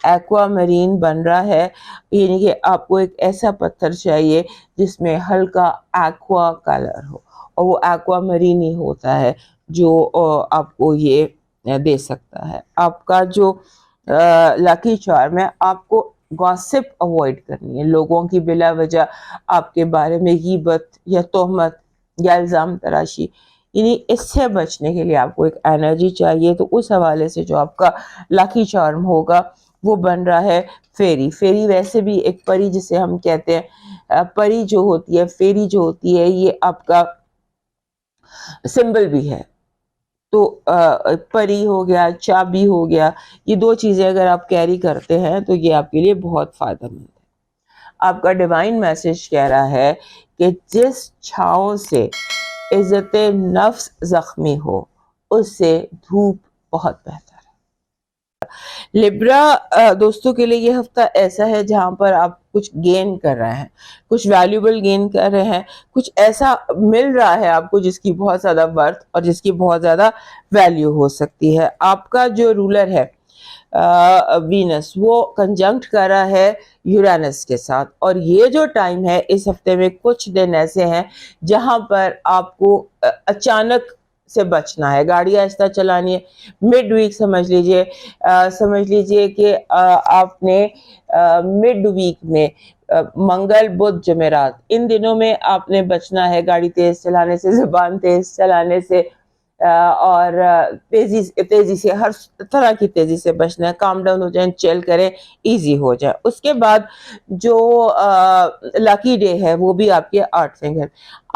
ایکوا مرین بن رہا ہے. یعنی کہ آپ کو ایک ایسا پتھر چاہیے جس میں ہلکا ایکوا کلر ہو، اور وہ ایکوا مرین ہی ہوتا ہے جو آپ کو یہ دے سکتا ہے. آپ کا جو لاکی چارم ہے، آپ کو گاسپ اوائڈ کرنی ہے. لوگوں کی بلا وجہ آپ کے بارے میں غیبت یا تہمت یا الزام تراشی، یعنی اس سے بچنے کے لیے آپ کو ایک انرجی چاہیے. تو اس حوالے سے جو آپ کا لاکی چارم ہوگا وہ بن رہا ہے فیری ویسے بھی ایک پری جسے ہم کہتے ہیں، پری جو ہوتی ہے، فیری جو ہوتی ہے، یہ آپ کا سمبل بھی ہے. تو پری ہو گیا، چابی ہو گیا، یہ دو چیزیں اگر آپ کیری کرتے ہیں تو یہ آپ کے لیے بہت فائدہ مند ہے. آپ کا ڈیوائن میسج کہہ رہا ہے کہ جس چھاؤں سے عزت نفس زخمی ہو اس سے دھوپ بہت بہتر ہے. لبرا دوستوں کے لیے یہ ہفتہ ایسا ہے جہاں پر آپ کچھ گین کر رہے ہیں، کچھ ویلیوبل گین کر رہے ہیں، کچھ ایسا مل رہا ہے آپ کو جس کی بہت زیادہ ورتھ اور جس کی بہت زیادہ ویلیو ہو سکتی ہے. آپ کا جو رولر ہے وینس، وہ کنجنکٹ کر رہا ہے یورینس کے ساتھ. اور یہ جو ٹائم ہے اس ہفتے میں کچھ دن ایسے ہیں جہاں پر آپ کو اچانک سے بچنا ہے. گاڑی آہستہ چلانی ہے. مڈ ویک سمجھ لیجئے کہ آپ نے مڈ ویک میں منگل بدھ جمعرات ان دنوں میں آپ نے بچنا ہے گاڑی تیز چلانے سے، زبان تیز چلانے سے، اور تیزی سے ہر طرح کی تیزی سے بچنا ہے, کام ڈاؤن ہو جائیں, چل کریں, ایزی ہو جائے. اس کے بعد جو لکی ڈے ہے وہ بھی آپ کے 8ویں گھر.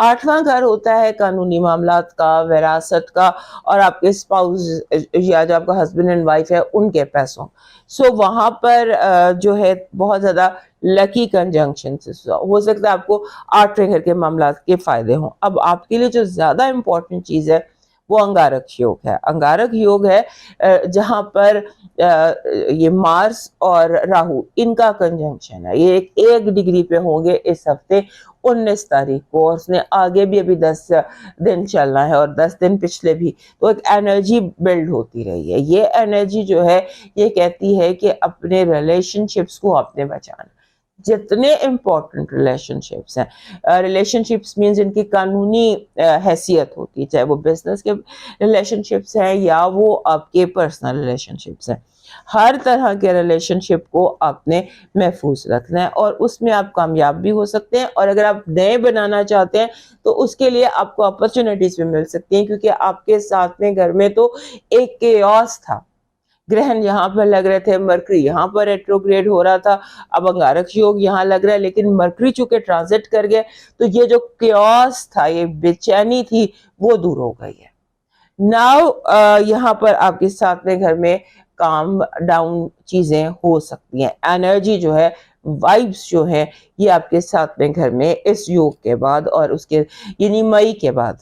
8واں گھر ہوتا ہے قانونی معاملات کا, وراثت کا, اور آپ کے اسپاؤز یا جو آپ کا ہسبینڈ اینڈ وائف ہے ان کے پیسوں. سو وہاں پر جو ہے بہت زیادہ لکی کنجنکشن ہو سکتا ہے آپ کو 8ویں گھر کے معاملات کے فائدے ہوں. اب آپ کے لیے جو زیادہ امپورٹنٹ چیز ہے وہ انگارک یوگ ہے. انگارک یوگ ہے جہاں پر یہ مارس اور راہو ان کا کنجنکشن ہے. یہ 1 ڈگری پہ ہوں گے اس ہفتے 19 تاریخ کو, اور اس نے آگے بھی ابھی 10 دن چلنا ہے, اور 10 دن پچھلے بھی. تو ایک انرجی بلڈ ہوتی رہی ہے. یہ انرجی جو ہے یہ کہتی ہے کہ اپنے ریلیشن شپس کو آپ نے بچانا. جتنے امپورٹنٹ ریلیشن شپس ہیں, ریلیشن شپس مینز ان کی قانونی حیثیت ہوتی ہے, چاہے وہ بزنس کے ریلیشن شپس ہیں یا وہ آپ کے پرسنل ریلیشن شپس ہیں, ہر طرح کے ریلیشن شپ کو آپ نے محفوظ رکھنا ہے, اور اس میں آپ کامیاب بھی ہو سکتے ہیں. اور اگر آپ نئے بنانا چاہتے ہیں تو اس کے لیے آپ کو اپرچونٹیز بھی مل سکتی ہیں, کیونکہ آپ کے 7ویں گھر میں تو ایک کیوس تھا. گرہن یہاں پر لگ رہے تھے, مرکری یہاں پر ریٹروگریڈ ہو رہا تھا, اب انگارک یوگ یہاں لگ رہا ہے, لیکن مرکری چونکہ ٹرانزٹ کر گئے تو یہ جو کیوس تھا, یہ بے چینی تھی, وہ دور ہو گئی ہے. ناؤ یہاں پر آپ کے 7ویں گھر میں کام ڈاؤن چیزیں ہو سکتی ہیں. انرجی جو ہے, وائبس جو ہیں, یہ آپ کے 7ویں گھر میں اس یوگ کے بعد اور اس کے یعنی مئی کے بعد,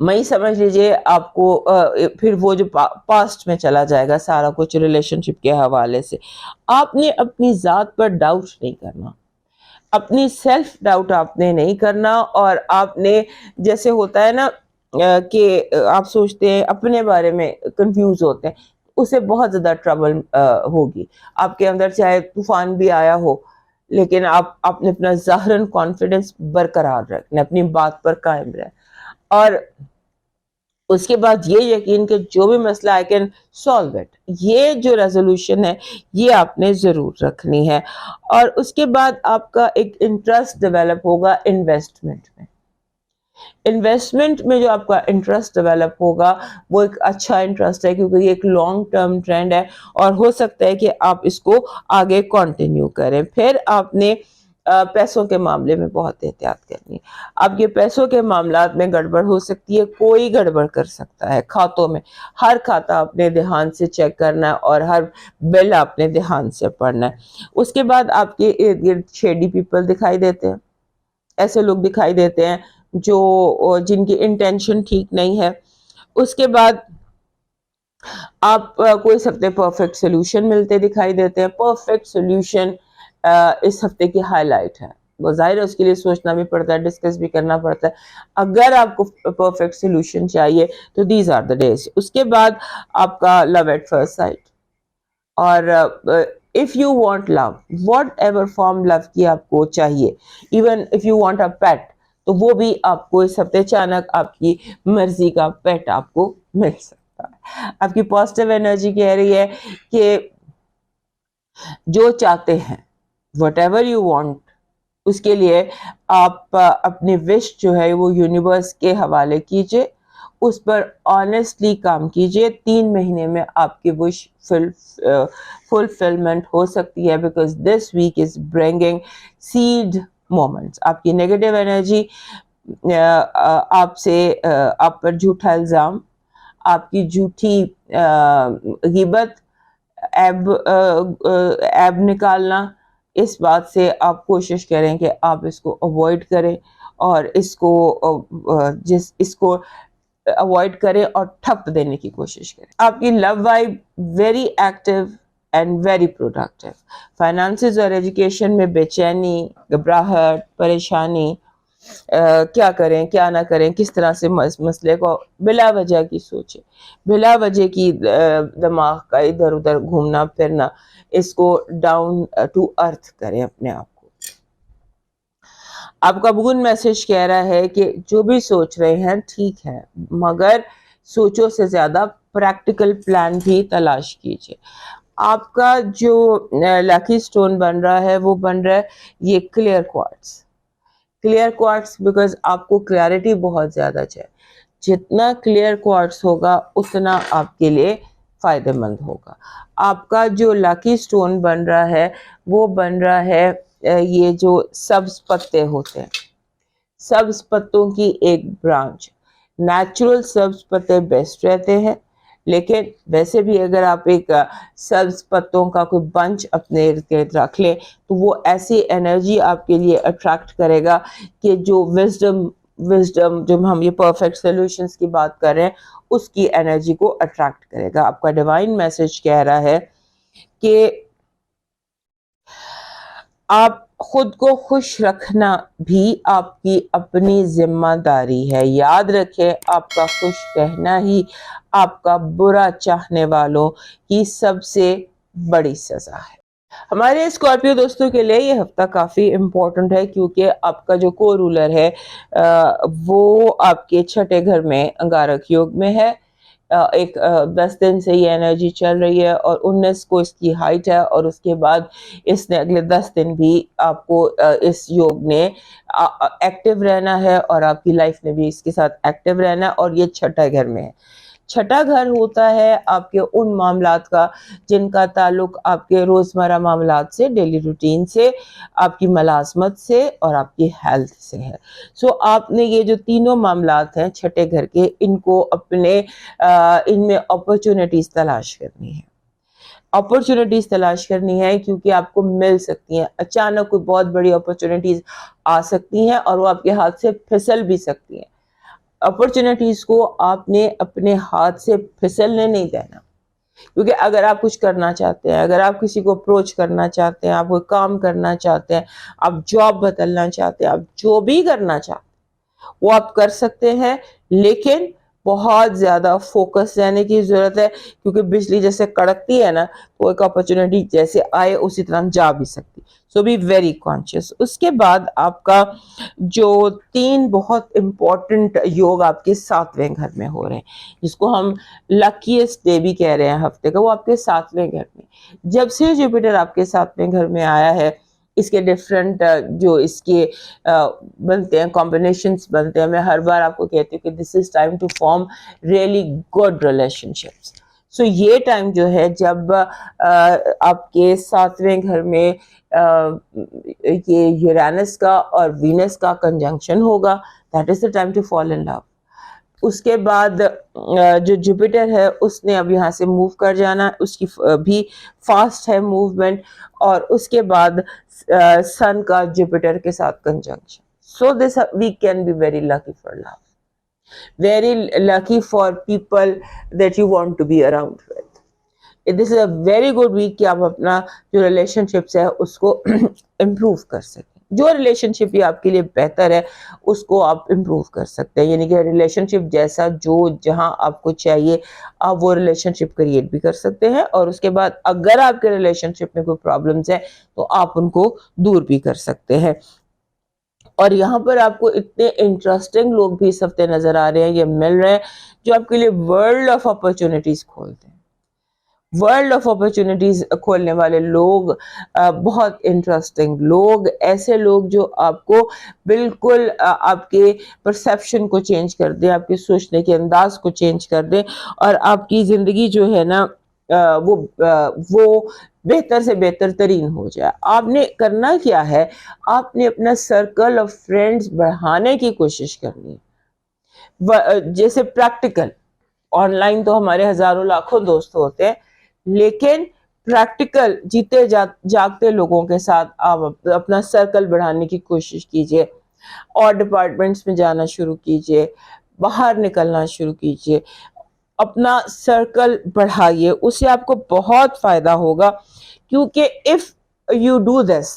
مئی سمجھ لیجئے آپ کو پھر وہ جو پاسٹ میں چلا جائے گا سارا کچھ ریلیشن شپ کے حوالے سے. آپ نے اپنی ذات پر ڈاؤٹ نہیں کرنا, اپنی سیلف ڈاؤٹ آپ نے نہیں کرنا, اور آپ نے جیسے ہوتا ہے نا کہ آپ سوچتے ہیں اپنے بارے میں کنفیوز ہوتے ہیں, اسے بہت زیادہ ٹربل ہوگی آپ کے اندر. چاہے طوفان بھی آیا ہو لیکن آپ نے اپنا ظاہراً کانفیڈنس برقرار رکھنا, اپنی بات پر قائم رہے, اور اس کے بعد یہ یقین کہ جو بھی مسئلہ آئی کین سالو اٹ, یہ جو ریزولوشن ہے یہ آپ نے ضرور رکھنی ہے. اور اس کے بعد آپ کا ایک انٹرسٹ ڈیولپ ہوگا انویسٹمنٹ میں. انویسٹمنٹ میں جو آپ کا انٹرسٹ ڈیولپ ہوگا وہ ایک اچھا انٹرسٹ ہے, کیونکہ یہ ایک لانگ ٹرم ٹرینڈ ہے, اور ہو سکتا ہے کہ آپ اس کو آگے کنٹینیو کریں. پھر آپ نے پیسوں کے معاملے میں بہت احتیاط کرنی ہے. آپ کے پیسوں کے معاملات میں گڑبڑ ہو سکتی ہے, کوئی گڑبڑ کر سکتا ہے کھاتوں میں. ہر کھاتا اپنے دھیان سے چیک کرنا ہے, اور ہر بل اپنے دھیان سے پڑھنا ہے. اس کے بعد آپ کے ارد گرد شیڈی پیپل دکھائی دیتے ہیں, ایسے لوگ دکھائی دیتے ہیں جو جن کی انٹینشن ٹھیک نہیں ہے. اس کے بعد آپ کوئی ہفتے پرفیکٹ سولوشن ملتے دکھائی دیتے ہیں. پرفیکٹ سولوشن اس ہفتے کی ہائی لائٹ ہے. وہ ظاہر ہے اس کے لیے سوچنا بھی پڑتا ہے, ڈسکس بھی کرنا پڑتا ہے. اگر آپ کو پرفیکٹ سولوشن چاہیے تو دیز آر دا ڈیز. اس کے بعد آپ کا لو ایٹ فرسٹ سائٹ, اور if you want love, whatever form love کی آپ کو چاہیے, even if you want a pet, تو وہ بھی آپ کو اس ہفتے اچانک آپ کی مرضی کا پیٹ آپ کو مل سکتا ہے. آپ کی پازیٹیو انرجی کہہ رہی ہے کہ جو چاہتے ہیں whatever you want, اس کے لیے آپ اپنی وش جو ہے وہ یونیورس کے حوالے کیجئے, اس پر آنیسٹلی کام کیجئے. 3 مہینے میں آپ کی وش فلفلمنٹ ہو سکتی ہے, because this week is bringing sad moments. آپ کی نیگیٹو انرجی, آپ پر جھوٹا الزام, آپ کی جھوٹی غیبت, ایب نکالنا, اس بات سے آپ کوشش کریں کہ آپ اس کو اوائڈ کریں, اور اس کو اوائڈ کریں اور ٹھپ دینے کی کوشش کریں. آپ کی love vibe very active and very productive. Finances اور ایجوکیشن میں بے چینی, گھبراہٹ, پریشانی, کیا کریں کیا نہ کریں, کس طرح سے مسئلے کو بلا وجہ کی سوچیں, بلا وجہ کی دماغ کا ادھر ادھر گھومنا پھرنا, اس کو ڈاؤن ٹو ارتھ کریں اپنے آپ کو. آپ کا بون میسج کہہ رہا ہے کہ جو بھی سوچ رہے ہیں ٹھیک ہے, مگر سوچوں سے زیادہ پریکٹیکل پلان بھی تلاش کیجیے. آپ کا جو لکی سٹون بن رہا ہے وہ بن رہا ہے یہ clear quartz. Clear quartz because آپ کو کلیئرٹی بہت زیادہ جتنا کلیئر کوارٹز ہوگا اتنا آپ کے لیے فائدہ مند ہوگا. آپ کا جو لاکی سٹون بن رہا ہے وہ بن رہا ہے یہ جو سبز پتے ہوتے ہیں، سبز پتوں کی ایک برانچ. نیچرل سبز پتے بیسٹ رہتے ہیں، لیکن ویسے بھی اگر آپ ایک سبز پتوں کا کوئی بنچ اپنے ارد گرد رکھ لیں تو وہ ایسی انرجی آپ کے لیے اٹریکٹ کرے گا کہ جو وزڈم جو ہم یہ پرفیکٹ سولوشنز کی بات کر رہے ہیں اس کی انرجی کو اٹریکٹ کرے گا. آپ کا ڈیوائن میسج کہہ رہا ہے کہ آپ خود کو خوش رکھنا بھی آپ کی اپنی ذمہ داری ہے. یاد رکھیں آپ کا خوش رہنا ہی آپ کا برا چاہنے والوں کی سب سے بڑی سزا ہے. ہمارے اسکارپیو دوستوں کے لیے یہ ہفتہ کافی امپورٹنٹ ہے کیونکہ آپ کا جو کو رولر ہے وہ آپ کے چھٹے گھر میں انگارک یوگ میں ہے. ایک 10 دن سے یہ انرجی چل رہی ہے اور 19 کو اس کی ہائٹ ہے اور اس کے بعد اس نے اگلے 10 دن بھی آپ کو اس یوگ نے ایکٹیو رہنا ہے اور آپ کی لائف میں بھی اس کے ساتھ ایکٹیو رہنا ہے. اور یہ چھٹا گھر میں ہے. چھٹا گھر ہوتا ہے آپ کے ان معاملات کا جن کا تعلق آپ کے روزمرہ معاملات سے، ڈیلی روٹین سے، آپ کی ملازمت سے اور آپ کی ہیلتھ سے ہے. سو آپ نے یہ جو تینوں معاملات ہیں چھٹے گھر کے، ان کو اپنے ان میں اپرچونٹیز تلاش کرنی ہے. اپرچونٹیز تلاش کرنی ہے کیونکہ آپ کو مل سکتی ہیں. اچانک کوئی بہت بڑی اپرچونٹیز آ سکتی ہیں اور وہ آپ کے ہاتھ سے پھسل بھی سکتی ہیں. اپرچونٹیز کو آپ نے اپنے ہاتھ سے پھسلنے نہیں دینا، کیونکہ اگر آپ کچھ کرنا چاہتے ہیں، اگر آپ کسی کو اپروچ کرنا چاہتے ہیں، آپ کوئی کام کرنا چاہتے ہیں، آپ جاب بدلنا چاہتے ہیں، آپ جو بھی کرنا چاہتے ہیں وہ آپ کر سکتے ہیں، لیکن بہت زیادہ فوکس رہنے کی ضرورت ہے کیونکہ بجلی جیسے کڑکتی ہے نا تو ایک اپرچونٹی جیسے آئے اسی طرح جا بھی سکتی. سو بی ویری کانشیس. اس کے بعد آپ کا جو 3 بہت امپورٹنٹ یوگ آپ کے 7ویں گھر میں ہو رہے ہیں جس کو ہم لکیسٹ ڈے بھی کہہ رہے ہیں ہفتے کا، وہ آپ کے 7ویں گھر میں. جب سے جوپیٹر آپ کے 7ویں گھر میں آیا ہے اس کے ڈفرینٹ جو اس کے بنتے ہیں کمبینیشنز بنتے ہیں. میں ہر بار آپ کو کہتی ہوں کہ this is time to form really good relationships. So یہ ٹائم جو ہے جب آپ کے 7ویں گھر میں یہ یورینس کا اور وینس کا کنجنکشن ہوگا، that is the time to fall in love. اس کے بعد جو جوپیٹر ہے اس نے اب یہاں سے موو کر جانا، اس کی بھی فاسٹ ہے موومنٹ. اور اس کے بعد سن کا جوپیٹر کے ساتھ conjunction. So this week can be very lucky for love, very lucky for people that you want to be around with. This is a very good week کہ آپ اپنا جو ریلیشن شپس ہے اس کو امپروو کر سکیں. جو ریلیشن شپ بھی آپ کے لیے بہتر ہے اس کو آپ امپروو کر سکتے ہیں. یعنی کہ ریلیشن شپ جیسا جو جہاں آپ کو چاہیے آپ وہ ریلیشن شپ کریٹ بھی کر سکتے ہیں. اور اس کے بعد اگر آپ کے ریلیشن شپ میں کوئی پرابلمس ہیں تو آپ ان کو دور بھی کر سکتے ہیں. اور یہاں پر آپ کو اتنے انٹرسٹنگ لوگ بھی اس ہفتے نظر آ رہے ہیں، یہ مل رہے ہیں جو آپ کے لیے ورلڈ آف اپرچونٹیز کھولتے ہیں. ورلڈ آف اپرچونٹیز کھولنے والے لوگ بہت انٹرسٹنگ لوگ، ایسے لوگ جو آپ کو بالکل آپ کے پرسیپشن کو چینج کر دیں، آپ کے سوچنے کے انداز کو چینج کر دیں اور آپ کی زندگی جو ہے نا وہ بہتر سے بہتر ترین ہو جائے. آپ نے کرنا کیا ہے، آپ نے اپنا سرکل آف فرینڈز بڑھانے کی کوشش کرنی ہے. جیسے پریکٹیکل آن لائن تو ہمارے ہزاروں لاکھوں دوست ہوتے ہیں، لیکن پریکٹیکل جیتے جاگتے لوگوں کے ساتھ آپ اپنا سرکل بڑھانے کی کوشش کیجئے. اور ڈپارٹمنٹس میں جانا شروع کیجئے، باہر نکلنا شروع کیجئے، اپنا سرکل بڑھائیے. اس سے آپ کو بہت فائدہ ہوگا کیونکہ if you do this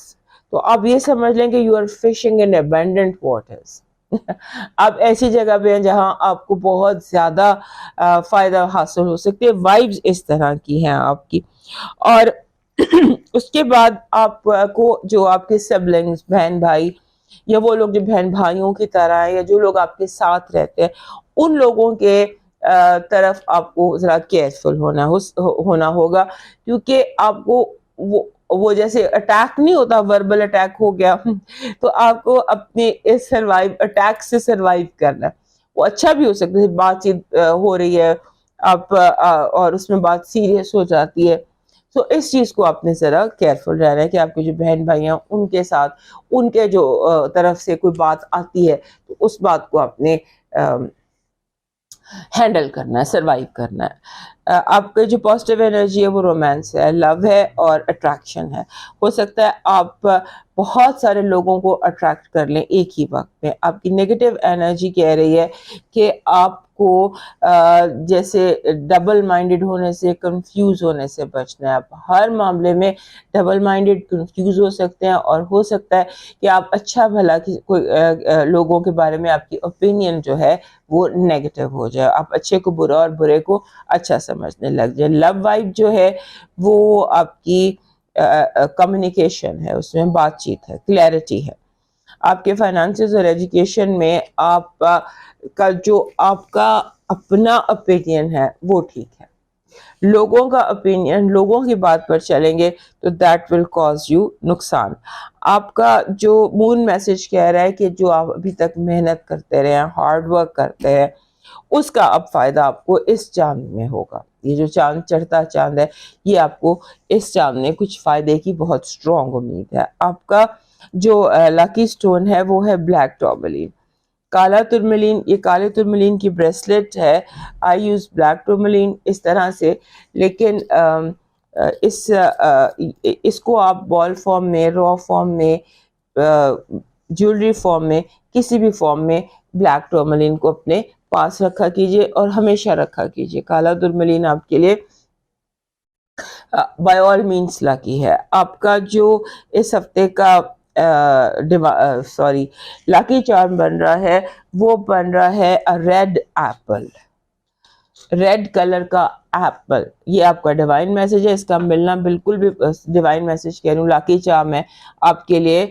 تو آپ یہ سمجھ لیں کہ you are fishing in abundant waters. آپ ایسی جگہ پہ ہیں جہاں آپ کو بہت زیادہ فائدہ حاصل ہو سکتے ہیں. وائبز اس طرح کی ہیں آپ کی. اور اس کے بعد آپ کو جو آپ کے سبلنگز بہن بھائی یا وہ لوگ جو بہن بھائیوں کی طرح ہیں یا جو لوگ آپ کے ساتھ رہتے ہیں ان لوگوں کے طرف آپ کو ذرا کیئرفل ہونا ہوگا کیونکہ آپ کو وہ جیسے اٹیک نہیں ہوتا، وربل اٹیک ہو گیا تو آپ کو اپنے اس اٹیک سے سروائیو کرنا ہے. وہ اچھا بھی ہو سکتا ہے، بات چیت ہو رہی ہے آپ اور اس میں بات سیریس ہو جاتی ہے، تو اس چیز کو آپ نے ذرا کیئرفل رہنا ہے کہ آپ کے جو بہن بھائی ہیں ان کے ساتھ ان کے جو طرف سے کوئی بات آتی ہے تو اس بات کو آپ نے ہینڈل کرنا ہے، سروائیو کرنا ہے۔ آپ کے جو پازیٹیو انرجی ہے وہ رومانس ہے، لو ہے اور اٹریکشن ہے۔ ہو سکتا ہے آپ بہت سارے لوگوں کو اٹریکٹ کر لیں ایک ہی وقت میں۔ آپ کی نیگیٹو انرجی کہہ رہی ہے کہ آپ کو جیسے ڈبل مائنڈڈ ہونے سے، کنفیوز ہونے سے بچنا ہے۔ آپ ہر معاملے میں ڈبل مائنڈڈ کنفیوز ہو سکتے ہیں، اور ہو سکتا ہے کہ آپ اچھا بھلا کوئی لوگوں کے بارے میں آپ کی اوپینین جو ہے وہ نیگیٹو ہو جائے، آپ اچھے کو برا اور برے کو اچھا سمجھنے لگ جائے۔ لو وائب جو ہے وہ آپ کی کمیونیکیشن ہے، اس میں بات چیت ہے، کلیئرٹی ہے۔ آپ کے فائنانسز اور ایجوکیشن میں آپ کا جو آپ کا اپنا اوپینین ہے وہ ٹھیک ہے۔ لوگوں کا اوپینین، لوگوں کی بات پر چلیں گے تو دیٹ ول کاز یو نقصان۔ آپ کا جو مون میسج کہہ رہا ہے کہ جو آپ ابھی تک محنت کرتے رہے ہیں، ہارڈ ورک کرتے ہیں، اس کا اب فائدہ آپ کو اس چاند میں ہوگا۔ یہ جو چاند چڑھتا چاند ہے، یہ آپ کو اس چاند میں کچھ فائدے کی بہت اسٹرانگ امید ہے۔ آپ کا جو لکی سٹون ہے وہ ہے بلیک ٹورملین، کالا ترملین۔ یہ کالے ترملین کی بریسلیٹ ہے، آئی یوز بلیک ٹورملین اس طرح سے، لیکن اس کو آپ بال فارم میں، را فارم میں، جیولری فارم میں، کسی بھی فارم میں بلیک ٹورملین کو اپنے پاس رکھا کیجئے اور ہمیشہ رکھا کیجئے۔ کالا ترملین آپ کے لیے بائی آل مینس لاکی ہے۔ آپ کا جو اس ہفتے کا لاکی چارم بن رہا ہے وہ بن رہا ہے ریڈ ایپل، ریڈ کلر کا ایپل۔ یہ آپ کا ڈیوائن میسج ہے، اس کا ملنا بالکل بھی ڈیوائن میسج کہہ رہی ہوں، لاکی چارم ہے آپ کے لیے۔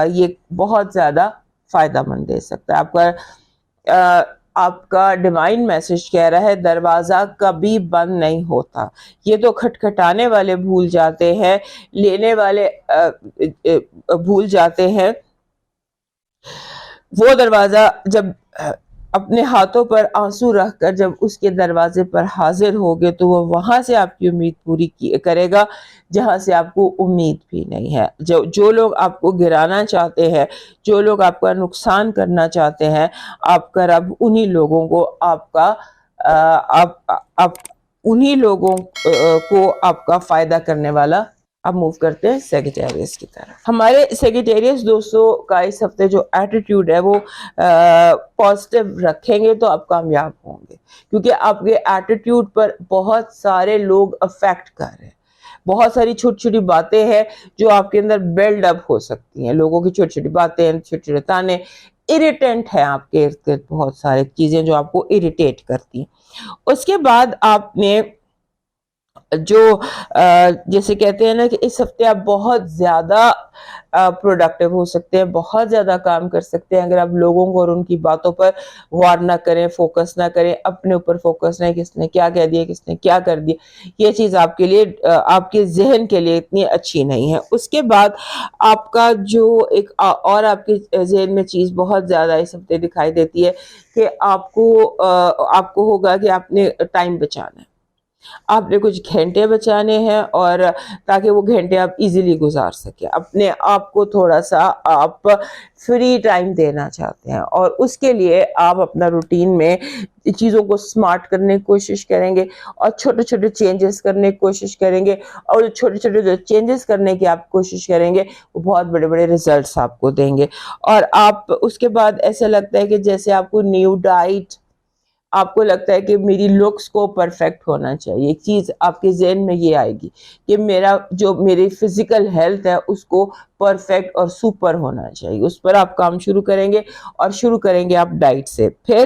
یہ بہت زیادہ فائدہ مند دے سکتا ہے۔ آپ کا ڈیوائن میسج کہہ رہا ہے دروازہ کبھی بند نہیں ہوتا۔ یہ تو کھٹکھٹانے والے بھول جاتے ہیں، لینے والے بھول جاتے ہیں۔ وہ دروازہ جب اپنے ہاتھوں پر آنسو رکھ کر جب اس کے دروازے پر حاضر ہوگے تو وہ وہاں سے آپ کی امید پوری کرے گا جہاں سے آپ کو امید بھی نہیں ہے۔ جو لوگ آپ کو گرانا چاہتے ہیں، جو لوگ آپ کا نقصان کرنا چاہتے ہیں، آپ کا رب انہی لوگوں کو انہی لوگوں کو آپ کا فائدہ کرنے والا۔ اب موو کرتے ہیں سیگیٹیریس کی طرف۔ ہمارے سیگیٹیریس دوستوں کا اس ہفتے جو ایٹیٹیوڈ ہے وہ پازیٹیو رکھیں گے تو آپ کامیاب ہوں گے، کیونکہ آپ کے ایٹیٹیوڈ پر بہت سارے لوگ افیکٹ کر رہے ہیں۔ بہت ساری چھوٹی چھوٹی باتیں ہیں جو آپ کے اندر بلڈ اپ ہو سکتی ہیں، لوگوں کی چھوٹی چھوٹی باتیں، چھوٹے چھوٹے تانے، اریٹینٹ ہیں آپ کے ارد گرد بہت سارے چیزیں جو آپ کو اریٹیٹ کرتی ہیں۔ اس کے بعد آپ نے جو جیسے کہتے ہیں نا کہ اس ہفتے آپ بہت زیادہ پروڈکٹیو ہو سکتے ہیں، بہت زیادہ کام کر سکتے ہیں اگر آپ لوگوں کو اور ان کی باتوں پر غور نہ کریں، فوکس نہ کریں، اپنے اوپر فوکس نہ، کس نے کیا کہہ دیا، کس نے کیا کر دیا۔ یہ چیز آپ کے لیے، آپ کے ذہن کے لیے اتنی اچھی نہیں ہے۔ اس کے بعد آپ کا جو ایک اور آپ کے ذہن میں چیز بہت زیادہ اس ہفتے دکھائی دیتی ہے کہ آپ کو ہوگا کہ آپ نے ٹائم بچانا ہے، آپ نے کچھ گھنٹے بچانے ہیں، اور تاکہ وہ گھنٹے آپ ایزیلی گزار سکیں، اپنے آپ کو تھوڑا سا آپ فری ٹائم دینا چاہتے ہیں، اور اس کے لیے آپ اپنا روٹین میں چیزوں کو سمارٹ کرنے کی کوشش کریں گے اور چھوٹے چھوٹے چینجز کرنے کی کوشش کریں گے، اور چھوٹے چھوٹے جو چینجز کرنے کی آپ کوشش کریں گے وہ بہت بڑے بڑے ریزلٹس آپ کو دیں گے۔ اور آپ اس کے بعد ایسا لگتا ہے کہ جیسے آپ کو نیو ڈائٹ، آپ کو لگتا ہے کہ میری لکس کو پرفیکٹ ہونا چاہیے، ایک چیز آپ کے ذہن میں یہ آئے گی کہ میری فزیکل ہیلتھ ہے اس کو پرفیکٹ اور سپر ہونا چاہیے۔ اس پر آپ کام شروع کریں گے، اور شروع کریں گے آپ ڈائٹ سے۔ پھر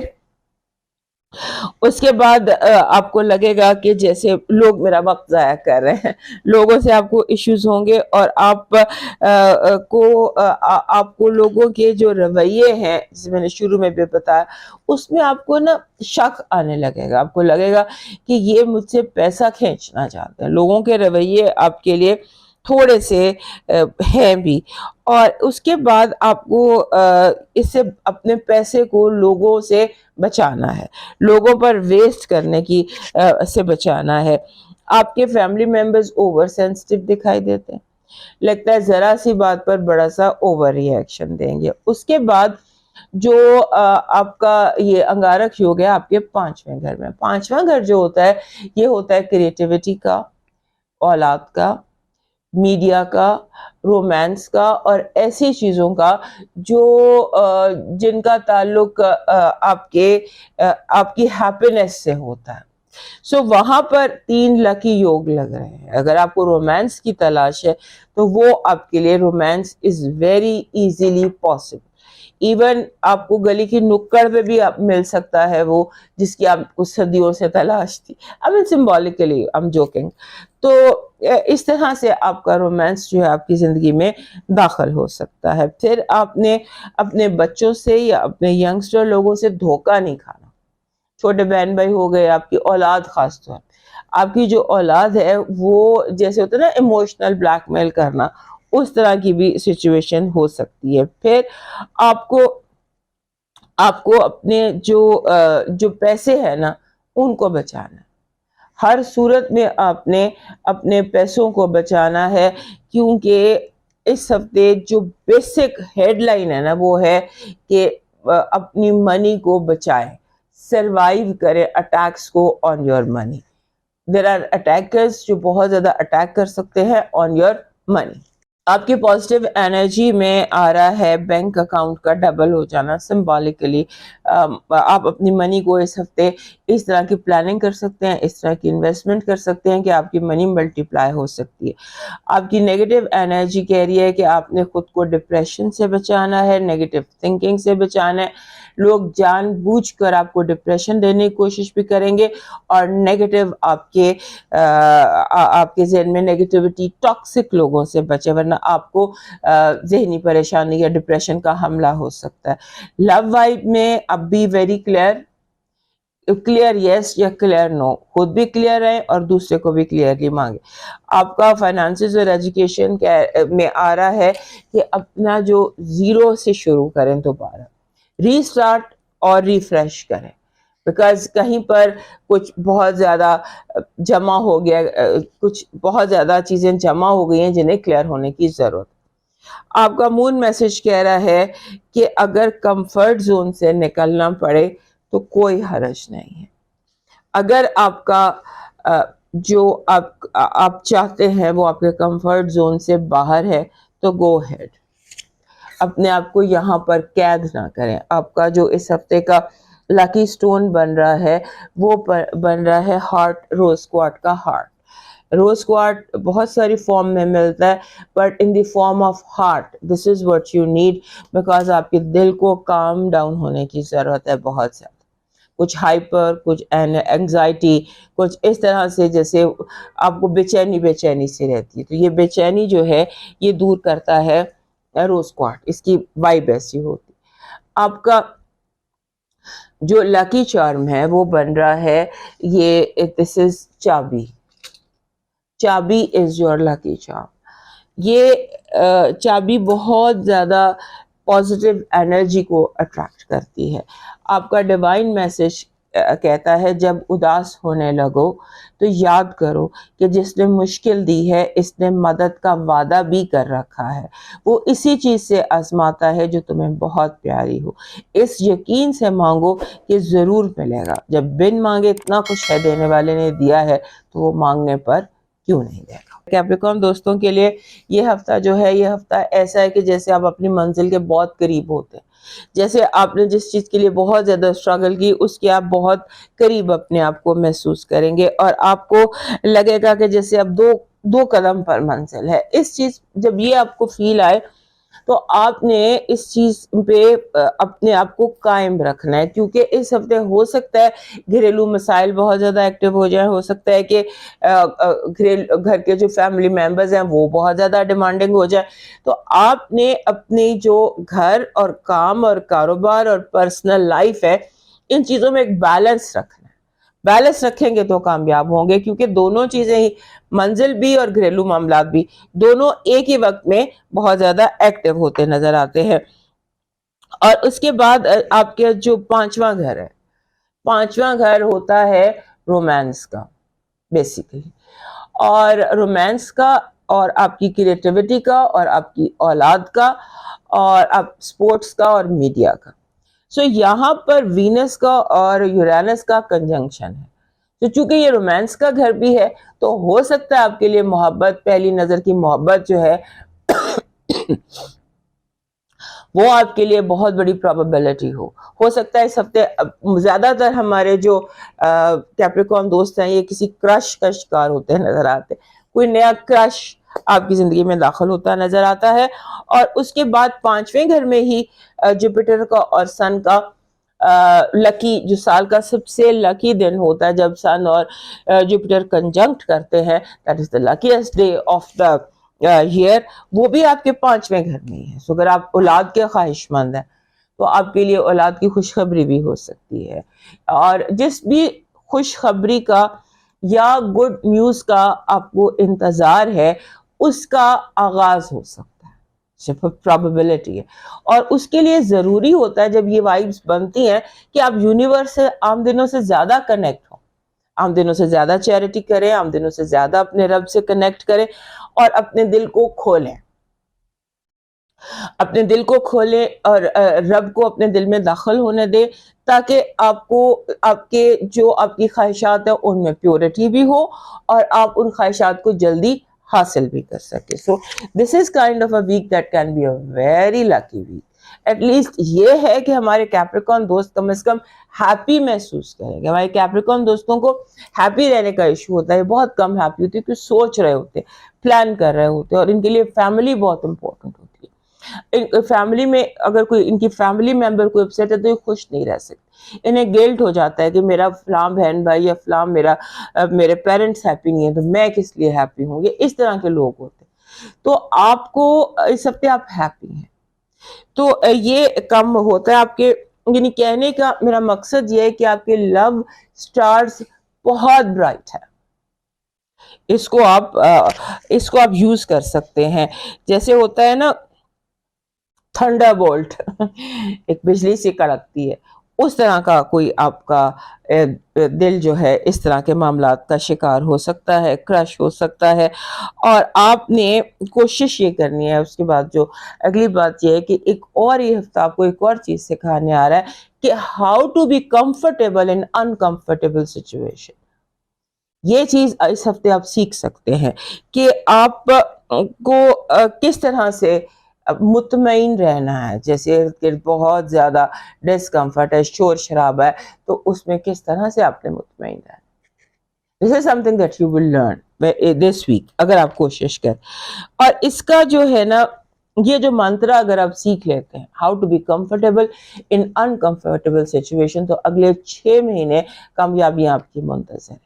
اس کے بعد آپ کو لگے گا کہ جیسے لوگ میرا وقت ضائع کر رہے ہیں، لوگوں سے آپ کو ایشوز ہوں گے، اور آپ کو لوگوں کے جو رویے ہیں جسے میں نے شروع میں بھی بتایا، اس میں آپ کو نا شک آنے لگے گا، آپ کو لگے گا کہ یہ مجھ سے پیسہ کھینچنا چاہتے ہیں۔ لوگوں کے رویے آپ کے لیے تھوڑے سے ہیں بھی. اور اس کے بعد آپ کو اس سے اپنے پیسے کو لوگوں سے بچانا ہے, لوگوں پر ویسٹ کرنے کی سے بچانا ہے. آپ کے فیملی ممبرز اوور سینسٹیو دکھائی دیتے ہیں, لگتا ہے ذرا سی بات پر بڑا سا اوور ری ایکشن دیں گے. اس کے بعد جو آپ کا یہ انگارک یوگ ہے آپ کے 5ویں گھر میں, 5واں گھر جو ہوتا ہے یہ ہوتا ہے کریٹیوٹی کا, اولاد کا, میڈیا کا, رومانس کا, اور ایسی چیزوں کا جو جن کا تعلق آپ کی ہیپینس سے ہوتا ہے. سو وہاں پر 3 لکی یوگ لگ رہے ہیں. اگر آپ کو رومانس کی تلاش ہے تو وہ آپ کے لیے romance is very easily possible. Even آپ کو گلی کی نکڑ پہ بھی مل سکتا ہے وہ جس کی آپ کو صدیوں سے تلاش تھی. I mean symbolically I'm joking. تو اس طرح سے آپ کا رومانس جو ہے آپ کی زندگی میں داخل ہو سکتا ہے. پھر آپ نے اپنے بچوں سے یا اپنے ینگسٹر لوگوں سے دھوکہ نہیں کھانا. چھوٹے بہن بھائی ہو گئے, آپ کی اولاد, خاص طور آپ کی جو اولاد ہے وہ جیسے ہوتا ہے نا ایموشنل بلیک میل کرنا, اس طرح کی بھی سچویشن ہو سکتی ہے. پھر آپ کو اپنے جو پیسے ہیں نا ان کو بچانا ہے. ہر صورت میں آپ نے اپنے پیسوں کو بچانا ہے, کیونکہ اس ہفتے جو بیسک ہیڈ لائن ہے نا وہ ہے کہ اپنی منی کو بچائیں, سروائیو کرے اٹیکس کو on your money. There are attackers جو بہت زیادہ اٹیک کر سکتے ہیں آن یور منی. آپ کی پازیٹیو انرجی میں آ رہا ہے بینک اکاؤنٹ کا ڈبل ہو جانا سمبولکلی. آپ اپنی منی کو اس ہفتے اس طرح کی پلاننگ کر سکتے ہیں, اس طرح کی انویسٹمنٹ کر سکتے ہیں کہ آپ کی منی ملٹی پلائی ہو سکتی ہے. آپ کی نیگیٹو انرجی کہہ رہی ہے کہ آپ نے خود کو ڈپریشن سے بچانا ہے, نیگیٹو تھنکنگ سے بچانا ہے. لوگ جان بوجھ کر آپ کو ڈپریشن دینے کی کوشش بھی کریں گے, اور نیگیٹو آپ کے ذہن میں نیگیٹیوٹی, ٹاکسک لوگوں سے بچے, ورنہ آپ کو ذہنی پریشانی یا ڈپریشن کا حملہ ہو سکتا ہے. لو وائب میں اب بھی ویری کلیئر یس یا کلیئر نو, خود بھی کلیئر رہیں اور دوسرے کو بھی کلیئرلی مانگے. آپ کا فائنانسز اور ایجوکیشن میں آ رہا ہے کہ اپنا جو زیرو سے شروع کریں, دوبارہ ری سٹارٹ اور ریفریش کریں, بیکاز کہیں پر کچھ بہت زیادہ جمع ہو گیا, کچھ بہت زیادہ چیزیں جمع ہو گئی ہیں جنہیں کلیئر ہونے کی ضرورت. آپ کا مون میسج کہہ رہا ہے کہ اگر کمفرٹ زون سے نکلنا پڑے تو کوئی حرج نہیں ہے. اگر آپ کا جو آپ چاہتے ہیں وہ آپ کے کمفرٹ زون سے باہر ہے تو گو ہیڈ. اپنے آپ کو یہاں پر قید نہ کریں. آپ کا جو اس ہفتے کا لکی سٹون بن رہا ہے وہ بن رہا ہے ہارٹ, روز کوارٹ کا ہارٹ. روز کوارٹ بہت ساری فارم میں ملتا ہے, but in the form of heart this is what you need, because آپ کے دل کو کام ڈاؤن ہونے کی ضرورت ہے بہت زیادہ. کچھ ہائپر, کچھ اینگزائٹی, کچھ اس طرح سے جیسے آپ کو بے چینی سے رہتی ہے, تو یہ بے چینی جو ہے یہ دور کرتا ہے روز کوارٹ. اس کی وائب ایسی ہوتی. آپ کا جو لکی چارم ہے وہ بن رہا ہے یہ دس از چابی. چابی از یور لکی چارم. یہ چابی بہت زیادہ پازیٹیو انرجی کو اٹریکٹ کرتی ہے. آپ کا ڈیوائن میسج کہتا ہے جب اداس ہونے لگو تو یاد کرو کہ جس نے مشکل دی ہے اس نے مدد کا وعدہ بھی کر رکھا ہے. وہ اسی چیز سے آزماتا ہے جو تمہیں بہت پیاری ہو. اس یقین سے مانگو کہ ضرور ملے گا. جب بن مانگے اتنا کچھ ہے دینے والے نے دیا ہے تو وہ مانگنے پر کیوں نہیں دے گا. کیپریکارن دوستوں کے لیے یہ ہفتہ جو ہے یہ ہفتہ ایسا ہے کہ جیسے آپ اپنی منزل کے بہت قریب ہوتے ہیں. جیسے آپ نے جس چیز کے لیے بہت زیادہ اسٹرگل کی اس کے آپ بہت قریب اپنے آپ کو محسوس کریں گے, اور آپ کو لگے گا کہ جیسے اب دو قدم پر منزل ہے. اس چیز جب یہ آپ کو فیل آئے تو آپ نے اس چیز پہ اپنے آپ کو قائم رکھنا ہے, کیونکہ اس ہفتے ہو سکتا ہے گھریلو مسائل بہت زیادہ ایکٹیو ہو جائیں, ہو سکتا ہے کہ گھر کے جو فیملی ممبرز ہیں وہ بہت زیادہ ڈیمانڈنگ ہو جائے. تو آپ نے اپنی جو گھر اور کام اور کاروبار اور پرسنل لائف ہے ان چیزوں میں ایک بیلنس رکھنا ہے. بیلنس رکھیں گے تو کامیاب ہوں گے, کیونکہ دونوں چیزیں ہی, منزل بھی اور گھریلو معاملات بھی, دونوں ایک ہی وقت میں بہت زیادہ ایکٹیو ہوتے نظر آتے ہیں. اور اس کے بعد آپ کے جو پانچواں گھر ہے, پانچواں گھر ہوتا ہے رومانس کا بیسیکلی, اور رومانس کا اور آپ کی کریٹیوٹی کا اور آپ کی اولاد کا اور آپ سپورٹس کا اور میڈیا کا. سو یہاں پر وینس کا اور یورینس کا کنجنکشن ہے. تو چونکہ یہ رومانس کا گھر بھی ہے تو ہو سکتا ہے آپ کے لیے محبت, پہلی نظر کی محبت جو ہے وہ آپ کے لیے بہت بڑی پروبیبلٹی ہو سکتا ہے اس ہفتے. زیادہ تر ہمارے جو کیپریکارن دوست ہیں یہ کسی کرش کا شکار ہوتے نظر آتے, کوئی نیا کرش آپ کی زندگی میں داخل ہوتا نظر آتا ہے. اور اس کے بعد پانچویں گھر میں ہی جوپیٹر کا اور سن کا لکی, جو سال کا سب سے لکی دن ہوتا ہے جب سن اور جوپیٹر کنجنکٹ کرتے ہیں, that is the luckiest day of the year, وہ بھی آپ کے پانچویں گھر میں ہی ہے. سو اگر آپ اولاد کے خواہش مند ہیں تو آپ کے لیے اولاد کی خوشخبری بھی ہو سکتی ہے, اور جس بھی خوشخبری کا یا گڈ نیوز کا آپ کو انتظار ہے اس کا آغاز ہو سکتا ہے, صرف پرابیبلٹی ہے. اور اس کے لیے ضروری ہوتا ہے جب یہ وائبز بنتی ہیں کہ آپ یونیورس سے عام دنوں سے زیادہ کنیکٹ ہوں, عام دنوں سے زیادہ چیریٹی کریں, عام دنوں سے زیادہ اپنے رب سے کنیکٹ کریں اور اپنے دل کو کھولیں, اپنے دل کو کھولیں اور رب کو اپنے دل میں داخل ہونے دیں, تاکہ آپ کو آپ کے جو آپ کی خواہشات ہیں ان میں پیورٹی بھی ہو اور آپ ان خواہشات کو جلدی حاصل بھی کر سکے. So this is kind of a week that can be a very lucky week. At least یہ ہے کہ ہمارے کیپریکارن دوست کم از کم ہیپی محسوس کریں گے. ہمارے کیپریکارن دوستوں کو ہیپی رہنے کا ایشو ہوتا ہے, بہت کم ہیپی ہوتی ہے, کیونکہ سوچ رہے ہوتے, پلان کر رہے ہوتے, اور ان کے لیے فیملی بہت امپورٹنٹ ہوتی ہے. فیملی میں اگر کوئی ان کی فیملی ممبر کوئی اپسیٹ ہے تو یہ خوش نہیں رہ سکتے, انہیں گلٹ ہو جاتا ہے کہ میرا فلاں بہن بھائی یا فلاں میرے پیرنٹس ہیپی نہیں ہیں تو میں کس لیے ہیپی ہوں. یہ اس طرح کے لوگ ہوتے ہیں. تو آپ کو اس ہفتے آپ ہیپی ہیں تو یہ کم ہوتا ہے آپ کے, یعنی کہنے کا میرا مقصد یہ ہے کہ آپ کے لو سٹارز بہت برائٹ ہے. اس کو آپ یوز کر سکتے ہیں. جیسے ہوتا ہے نا تھنڈر بولٹ, ایک بجلی سی کڑکتی ہے, اس طرح کا کوئی آپ کا دل جو ہے اس طرح کے معاملات کا شکار ہو سکتا ہے, کرش ہو سکتا ہے. اور آپ نے کوشش یہ کرنی ہے. اس کے بعد جو اگلی بات یہ ہے کہ ایک اور یہ ہفتہ آپ کو ایک اور چیز سکھانے آ رہا ہے کہ how to be comfortable in uncomfortable situation. یہ چیز اس ہفتے آپ سیکھ سکتے ہیں کہ آپ کو کس طرح سے مطمئن رہنا ہے. جیسے بہت زیادہ ڈسکمفرٹ ہے, شور شرابہ ہے, تو اس میں کس طرح سے آپ نے مطمئن رہنا. This is something that you will learn this week اگر آپ کوشش کریں. اور اس کا جو ہے نا یہ جو منترا اگر آپ سیکھ لیتے ہیں how to be comfortable in uncomfortable situation, تو اگلے 6 مہینے کامیابیاں آپ کی منتظر ہیں.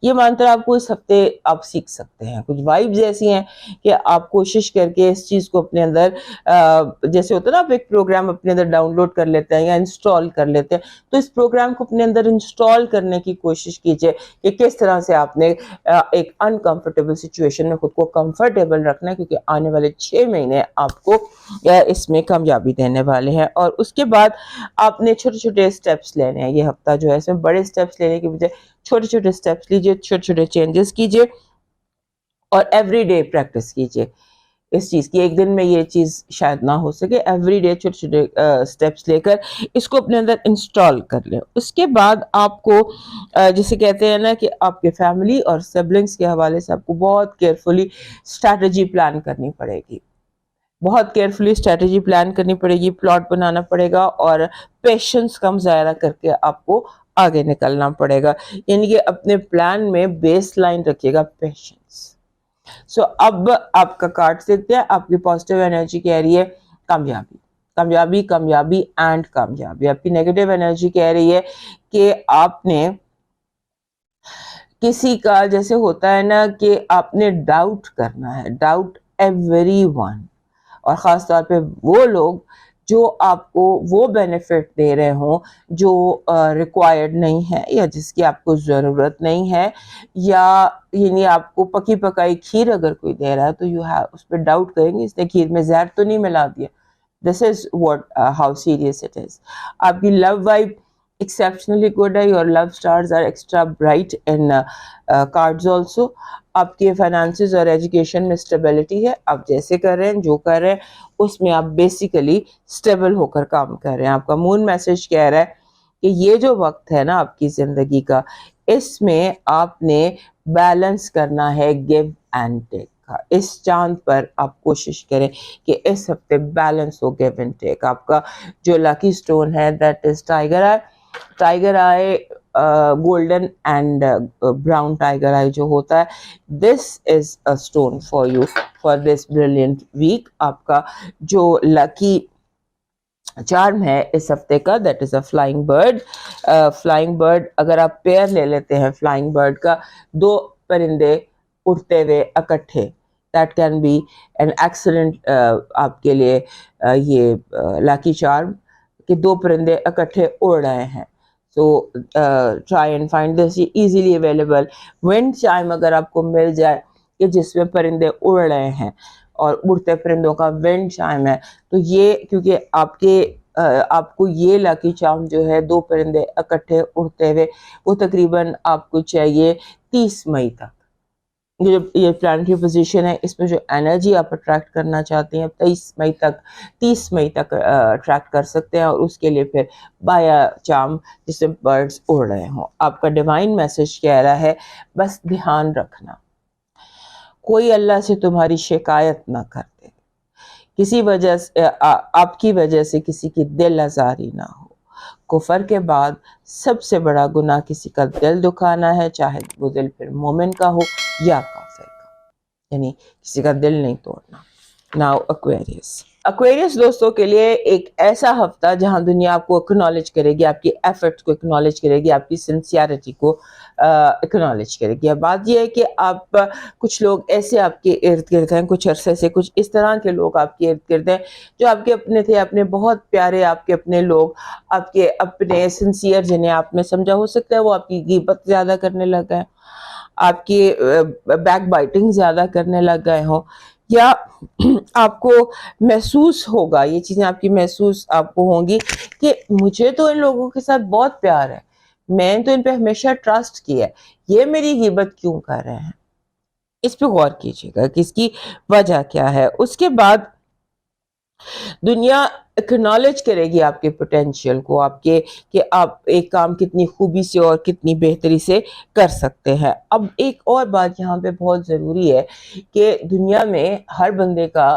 یہ منتر آپ کو اس ہفتے آپ سیکھ سکتے ہیں. کچھ وائبز ایسی ہیں کہ آپ کوشش کر کے اس چیز کو اپنے اندر جیسے ہوتا ہے نا آپ ایک پروگرام اپنے اندر ڈاؤن لوڈ کر لیتے ہیں یا انسٹال کر لیتے ہیں, تو اس پروگرام کو اپنے اندر انسٹال کرنے کی کوشش کیجئے کہ کس طرح سے آپ نے ایک انکمفرٹیبل سچویشن میں خود کو کمفرٹیبل رکھنا ہے, کیونکہ آنے والے 6 مہینے آپ کو اس میں کامیابی دینے والے ہیں. اور اس کے بعد آپ نے چھوٹے چھوٹے اسٹیپس لینے ہیں. یہ ہفتہ جو ہے اس میں بڑے اسٹیپس لینے کی بجائے چھوٹے چھوٹے اسٹیپس لیجئے, چھوٹے چھوٹے چینجز کیجئے اور ایوری ڈے پریکٹس کیجئے اس چیز کی. ایک دن میں یہ چیز شاید نہ ہو سکے, ایوری ڈے چھوٹے چھوٹے اسٹیپس لے کر اس کو اپنے اندر انسٹال کر لیں. اس کے بعد آپ کو جسے کہتے ہیں نا کہ آپ کے فیملی اور سبلنگز کے حوالے سے آپ کو بہت کیئرفلی اسٹریٹجی پلان کرنی پڑے گی, بہت کیئرفلی اسٹریٹجی پلان کرنی پڑے گی, پلاٹ بنانا پڑے گا اور پیشنس کا مظاہرہ کر کے آپ کو آگے نکلنا پڑے گا. یعنی کہ اپنے پلان میں بیس لائن رکھیے گا پیشنس. سو اب آپ کا کارڈ دیکھتے ہیں. آپ کی پازیٹیو انرجی کہہ رہی ہے کامیابی, کامیابی, کامیابی اینڈ کامیابی. آپ کی نیگیٹو انرجی کہہ رہی ہے کہ آپ نے کسی کا جیسے ہوتا ہے نا کہ آپ نے ڈاؤٹ کرنا ہے, ڈاؤٹ ایوری ون, اور خاص طور پہ وہ لوگ جو آپ کو وہ بینیفٹ دے رہے ہوں جو ریکوائرڈ نہیں ہے یا جس کی آپ کو ضرورت نہیں ہے, یا یعنی آپ کو پکی پکائی کھیر اگر کوئی دے رہا ہے تو اس پہ ڈاؤٹ کریں گے اس نے کھیر میں زہر تو نہیں ملا دیا. This is what how serious it is. آپ کی لو وائب exceptionally good ہے, your love stars are extra bright in cards also. آپ کے فائنانسز اور ایجوکیشن میں اسٹیبلٹی ہے, آپ جیسے کر رہے ہیں جو کر رہے ہیں اس میں آپ بیسیکلی اسٹیبل ہو کر کام کر رہے ہیں. آپ کا مون میسج کہہ رہا ہے کہ یہ جو وقت ہے نا آپ کی زندگی کا, اس میں آپ نے بیلنس کرنا ہے گیو اینڈ ٹیک کا. اس چاند پر آپ کوشش کریں کہ اس ہفتے بیلنس ہو گیو اینڈ ٹیک. آپ کا جو لکی اسٹون ہے that is tiger eye. Tiger eye golden and brown tiger eye جو ہوتا ہے, this is a stone for you for this brilliant week. آپ کا جو لکی چارم ہے اس ہفتے کا that is a flying bird. Flying bird اگر آپ پیئر لے لیتے ہیں فلائنگ برڈ کا, 2 پرندے اڑتے ہوئے اکٹھے, that can be an excellent آپ کے لیے یہ لکی چارم کہ 2 پرندے اکٹھے اڑ رہے ہیں. So try and find this. یہ ایزیلی اویلیبل ونڈ چائم اگر آپ کو مل جائے کہ جس میں پرندے اڑ رہے ہیں اور اڑتے پرندوں کا ونڈ چائم ہے, تو یہ کیونکہ آپ کو یہ لکی چارم جو ہے 2 پرندے اکٹھے اڑتے ہوئے, وہ تقریباً آپ کو چاہیے 30 مئی تک. یہ پلانٹری پوزیشن ہے, اس میں جو انرجی آپ اٹریکٹ کرنا چاہتے ہیں 30 مئی تک اٹریکٹ کر سکتے ہیں, اور اس کے لیے پھر بایا چارم جس میں برڈز اڑ رہے ہوں. آپ کا ڈیوائن میسج کہہ رہا ہے بس دھیان رکھنا کوئی اللہ سے تمہاری شکایت نہ کرتے, کسی وجہ سے آپ کی وجہ سے کسی کی دل آزاری نہ ہو. کفر کے بعد سب سے بڑا گناہ کسی کا دل دکھانا ہے, چاہے وہ دل پھر مومن کا ہو یا کافر کا, یعنی کسی کا دل نہیں توڑنا. ناؤ ایکویریس دوستوں کے لیے ایک ایسا ہفتہ جہاں دنیا آپ کو اکنالج کرے گی, آپ کی ایفرٹس کو اکنالج کرے گی, آپ کی سنسیئرٹی کو اکنالج کرے گی. اب بات یہ ہے کہ آپ کچھ لوگ ایسے آپ کے ارد گرد ہیں, کچھ عرصے سے کچھ اس طرح کے لوگ آپ کے ارد گرد ہیں جو آپ کے اپنے تھے, اپنے بہت پیارے آپ کے اپنے لوگ, آپ کے اپنے سنسیئر جنہیں آپ نے سمجھا. ہو سکتا ہے وہ آپ کی غیبت زیادہ کرنے لگ گئے, آپ کی بیک بائٹنگ زیادہ کرنے لگ گئے ہوں, یا آپ کو محسوس ہوگا, یہ چیزیں آپ کی محسوس آپ کو ہوں گی کہ مجھے تو ان لوگوں کے ساتھ بہت پیار ہے, میں تو ان پہ ہمیشہ ٹرسٹ کیا ہے, یہ میری غیبت کیوں کر رہے ہیں. اس پہ غور کیجیے گا کہ اس کی وجہ کیا ہے. اس کے بعد دنیا اکنالج کرے گی آپ کے پوٹینشیل کو, آپ کے کہ آپ ایک کام کتنی خوبی سے اور کتنی بہتری سے کر سکتے ہیں. اب ایک اور بات یہاں پہ بہت ضروری ہے کہ دنیا میں ہر بندے کا,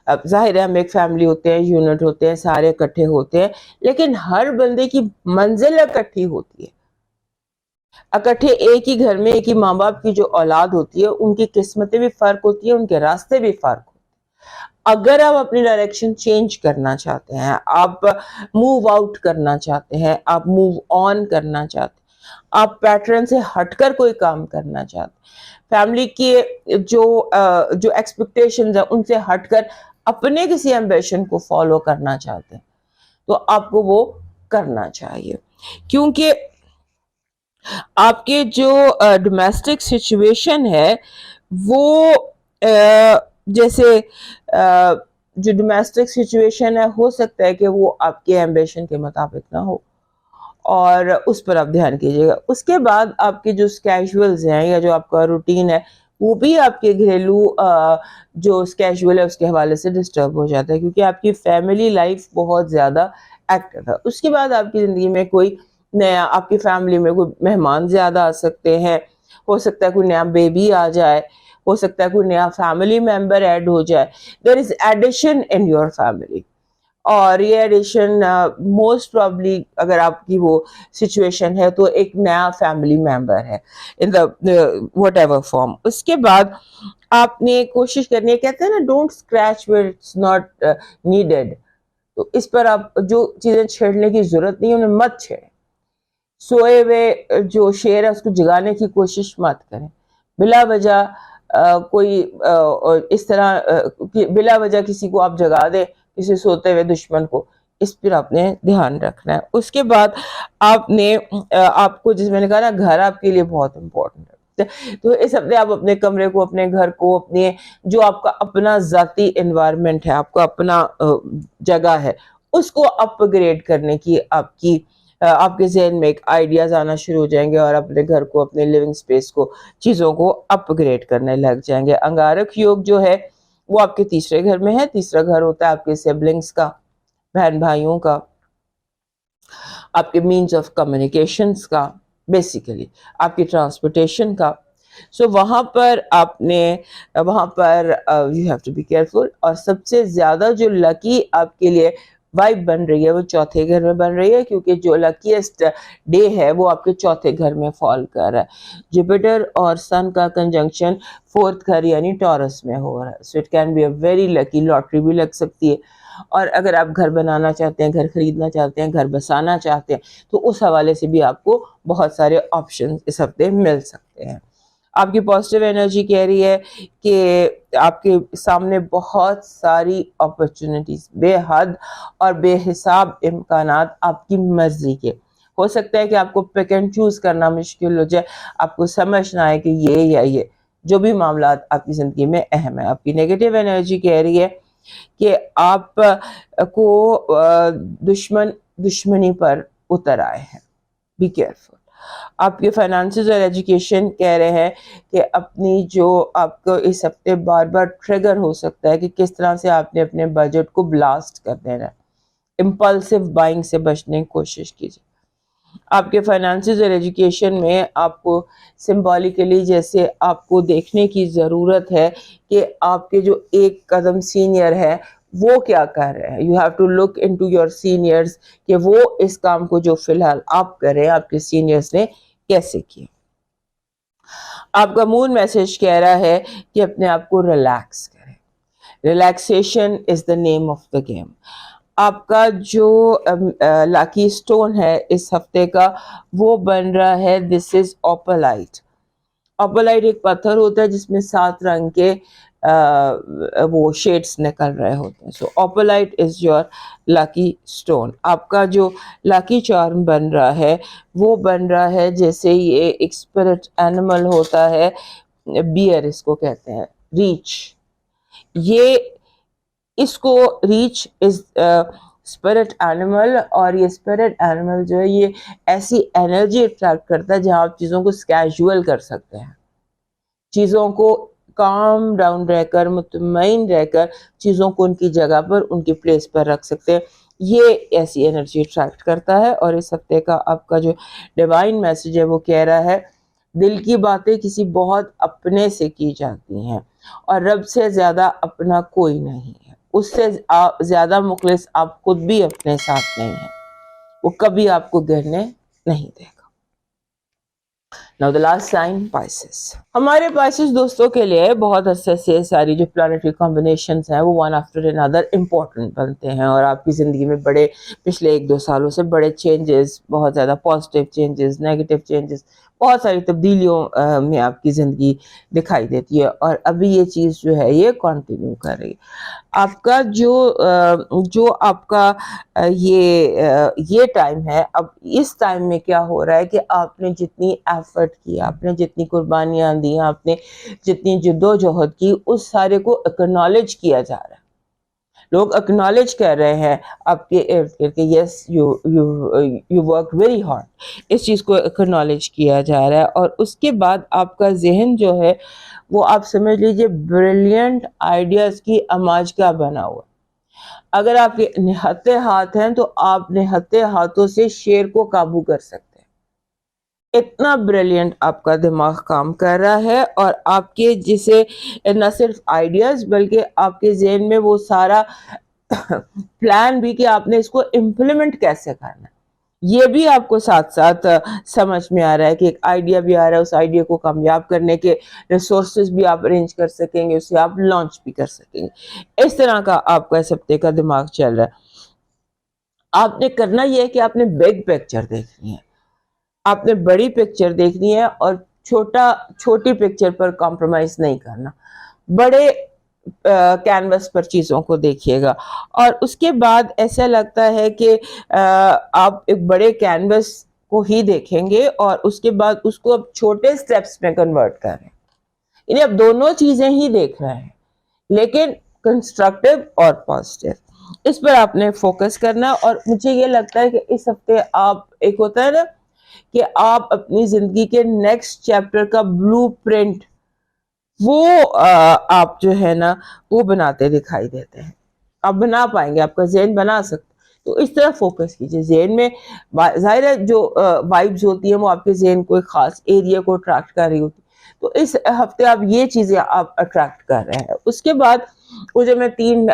اب ظاہر ہے ہم ایک فیملی ہوتے ہیں, یونٹ ہوتے ہیں, سارے اکٹھے ہوتے ہیں, لیکن ہر بندے کی منزل اکٹھی ہوتی ہے. اکٹھے ایک ہی گھر میں ایک ہی ماں باپ کی جو اولاد ہوتی ہے ان کی قسمتیں بھی فرق ہوتی ہیں, ان کے راستے بھی فرق ہوتے ہیں. اگر آپ اپنی ڈائریکشن چینج کرنا چاہتے ہیں, آپ موو آؤٹ کرنا چاہتے ہیں, آپ موو آن کرنا چاہتے ہیں, آپ پیٹرن سے ہٹ کر کوئی کام کرنا چاہتے ہیں, فیملی کے جو ایکسپیکٹیشنز ہیں ان سے ہٹ کر اپنے کسی ایمبیشن کو فالو کرنا چاہتے ہیں, تو آپ کو وہ کرنا چاہیے. کیونکہ آپ کے جو ڈومیسٹک سچویشن ہے وہ جیسے جو ڈومیسٹک سچویشن ہے ہو سکتا ہے کہ وہ آپ کے ایمبیشن کے مطابق نہ ہو, اور اس پر آپ دھیان کیجیے گا. اس کے بعد آپ کے جو اسکیجولز ہیں یا جو آپ کا روٹین ہے وہ بھی آپ کے گھریلو جو اسکیجول ہے اس کے حوالے سے ڈسٹرب ہو جاتا ہے, کیونکہ آپ کی فیملی لائف بہت زیادہ ایکٹیو ہے. اس کے بعد آپ کی زندگی میں کوئی نیا, آپ کی فیملی میں کوئی مہمان زیادہ آ سکتے ہیں, ہو سکتا ہے کوئی نیا بیبی آ جائے, ہو سکتا ہے کوئی نیا فیملی ممبر ایڈ ہو جائے. دیر از ایڈیشن ان یور فیملی, اور یہ ایڈیشن موسٹ پرابلی اگر آپ کی وہ سچویشن ہے تو ایک نیا فیملی ممبر ہے ان دا وٹ ایور فارم. اس کے بعد آپ نے کوشش کرنی ہے, کہتے ہیں نا don't scratch where it's not needed, تو اس پر آپ جو چیزیں چھیڑنے کی ضرورت نہیں انہیں مت چھیڑیں. سوئے ہوئے جو شیر ہے اس کو جگانے کی کوشش مت کریں, بلا وجہ کوئی اس طرح بلا وجہ کسی کو آپ جگا دیں کسی سوتے ہوئے دشمن کو، اس پر آپ نے دھیان رکھنا ہے. اس کے بعد آپ نے آپ کو، جس میں نے کہا نا گھر آپ کے لیے بہت امپورٹنٹ ہے، تو اس ہفتے آپ اپنے کمرے کو، اپنے گھر کو، اپنے جو آپ کا اپنا ذاتی انوائرمنٹ ہے، آپ کا اپنا جگہ ہے، اس کو اپ گریڈ کرنے کی آپ کے ذہن میں ایک آئیڈیاز آنا شروع ہو جائیں گے، اور اپنے گھر کو، اپنے لیونگ سپیس کو، چیزوں کو اپ گریڈ کرنے لگ جائیں گے. انگارک یوگ جو ہے وہ آپ کے تیسرے گھر میں ہے. تیسرا گھر ہوتا ہے آپ کے سبلنگز کا، بہن بھائیوں کا، آپ کے مینز آف کمیونیکیشنز کا، بیسیکلی آپ کی ٹرانسپورٹیشن کا. سو وہاں پر you have to be careful. اور سب سے زیادہ جو لکی آپ کے لیے وائب بن رہی ہے وہ چوتھے گھر میں بن رہی ہے، کیونکہ جو لکیسٹ ڈے ہے وہ آپ کے چوتھے گھر میں فال کر رہا ہے. جوپیٹر اور سن کا کنجنکشن فورتھ گھر یعنی ٹورس میں ہو رہا ہے. So it can be a very lucky. Lottery بھی لگ سکتی ہے. اور اگر آپ گھر بنانا چاہتے ہیں، گھر خریدنا چاہتے ہیں، گھر بسانا چاہتے ہیں، تو اس حوالے سے بھی آپ کو بہت سارے آپشن اس ہفتے مل سکتے ہیں. آپ کی پازیٹیو انرجی کہہ رہی ہے کہ آپ کے سامنے بہت ساری اپرچونٹیز، بے حد اور بے حساب امکانات آپ کی مرضی کے. ہو سکتا ہے کہ آپ کو پک اینڈ چوز کرنا مشکل ہو جائے، آپ کو سمجھ نہ آئے کہ یہ یا یہ. جو بھی معاملات آپ کی زندگی میں اہم ہے. آپ کی نیگیٹو انرجی کہہ رہی ہے کہ آپ کو دشمنی پر اتر آئے ہیں. Be careful. آپ کے فائنانسز اور ایجوکیشن کہہ رہے ہیں کہ اپنی جو آپ کو اس ہفتے بار بار ٹریگر ہو سکتا ہے کہ کس طرح سے آپ نے اپنے بجٹ کو بلاسٹ کر دینا ہے. امپلسو بائنگ سے بچنے کی کوشش کیجیے. آپ کے فائنانسز اور ایجوکیشن میں آپ کو سمبولیکلی جیسے آپ کو دیکھنے کی ضرورت ہے کہ آپ کے جو ایک قدم سینئر ہے وہ کیا کر رہے ہیں. You have to look into your seniors کہ وہ اس کام کو جو فی الحال آپ کر رہے ہیں آپ کے سینئرز نے کیسے کیا. آپ کا مون میسج کہہ رہا ہے کہ اپنے آپ کو ریلیکس کریں. Relaxation is the name of the game. آپ کا جو لاکی سٹون ہے اس ہفتے کا وہ بن رہا ہے دس از اوپلائٹ. اوپلائٹ ایک پتھر ہوتا ہے جس میں 7 رنگ کے وہ شیڈز نکل رہے ہوتے ہیں. سو اوپلائٹ از یور لاکی سٹون. آپ کا جو لاکی چارم بن رہا ہے وہ بن رہا ہے جیسے یہ ایک اسپرٹ اینیمل ہوتا ہے، بیئر اس کو کہتے ہیں، ریچ. یہ اس کو ریچ از اسپرٹ اینیمل، اور یہ اسپرٹ اینیمل جو ہے یہ ایسی انرجی اٹریکٹ کرتا ہے جہاں آپ چیزوں کو اسکیجول کر سکتے ہیں، چیزوں کو کام ڈاؤن رہ کر، مطمئن رہ کر چیزوں کو ان کی جگہ پر، ان کی پلیس پر رکھ سکتے ہیں. یہ ایسی انرجی اٹریکٹ کرتا ہے. اور اس ہفتے کا آپ کا جو ڈیوائن میسج ہے وہ کہہ رہا ہے دل کی باتیں کسی بہت اپنے سے کی جاتی ہیں، اور رب سے زیادہ اپنا کوئی نہیں ہے. اس سے زیادہ مخلص آپ خود بھی اپنے ساتھ نہیں ہیں. وہ کبھی آپ کو گرنے نہیں دے گا. Now the last sign, Pisces. ہمارے Pisces دوستوں کے لیے بہت عرصے سے ساری جو پلانیٹری کمبینیشنز ہیں وہ one after another امپورٹنٹ بنتے ہیں، اور آپ کی زندگی میں بڑے پچھلے 1-2 سالوں سے بڑے چینجز، بہت زیادہ پازیٹیو چینجز، نیگیٹو چینجز، بہت ساری تبدیلیوں میں آپ کی زندگی دکھائی دیتی ہے. اور ابھی یہ چیز جو ہے یہ کنٹینیو کر رہی ہے. آپ کا جو آپ کا یہ ٹائم ہے، اب اس ٹائم میں کیا ہو رہا ہے کہ آپ نے جتنی ایفرٹ کی، آپ نے جتنی قربانیاں دی، آپ نے جتنی جدوجہد کی، اس سارے کو اکنالج کیا جا رہا ہے. لوگ اکنالج کر رہے ہیں آپ کے ارد گرد کہ yes you work very hard. اس چیز کو اکنالج کیا جا رہا ہے. اور اس کے بعد آپ کا ذہن جو ہے وہ آپ سمجھ لیجئے بریلینٹ آئیڈیاز کی اماج کا بنا ہوا. اگر آپ کے نہتے ہاتھ ہیں تو آپ نہتے ہاتھوں سے شیر کو قابو کر سکتے ہیں. اتنا بریلینٹ آپ کا دماغ کام کر رہا ہے. اور آپ کے جسے نہ صرف آئیڈیاز بلکہ آپ کے ذہن میں وہ سارا پلان بھی کہ آپ نے اس کو امپلیمنٹ کیسے کرنا ہے، یہ بھی آپ کو ساتھ ساتھ سمجھ میں آ رہا ہے کہ ایک آئیڈیا بھی آ رہا ہے. اس آئیڈیا کو کامیاب کرنے کے ریسورسز بھی آپ ارینج کر سکیں گے، اسے آپ لانچ بھی کر سکیں گے. اس طرح کا آپ کا اس ہفتے کا دماغ چل رہا ہے. آپ نے کرنا یہ ہے کہ آپ نے بگ پکچر دیکھنی ہے، آپ نے بڑی پکچر دیکھنی ہے، اور چھوٹی پکچر پر کمپرومائز نہیں کرنا. بڑے کینوس پر چیزوں کو دیکھیے گا، اور اس کے بعد ایسا لگتا ہے کہ آپ ایک بڑے کینوس کو ہی دیکھیں گے اور اس کے بعد اس کو اب چھوٹے سٹیپس میں کنورٹ کر رہے ہیں، یعنی اب دونوں چیزیں ہی دیکھ رہے ہیں لیکن کنسٹرکٹیو اور پازیٹیو، اس پر آپ نے فوکس کرنا. اور مجھے یہ لگتا ہے کہ اس ہفتے آپ، ایک ہوتا ہے نا کہ آپ اپنی زندگی کے نیکسٹ چیپٹر کا بلو پرنٹ وہ آپ جو ہے نا وہ بناتے دکھائی دیتے ہیں، آپ بنا پائیں گے، آپ کا ذہن بنا سکتے. تو اس طرح فوکس کیجئے ذہن میں. ظاہر ہے جو وائبز ہوتی ہیں وہ آپ کے ذہن کو ایک خاص ایریا کو اٹریکٹ کر رہی ہوتی، تو اس ہفتے آپ یہ چیزیں آپ اٹریکٹ کر رہے ہیں. اس کے بعد وہ جو میں 3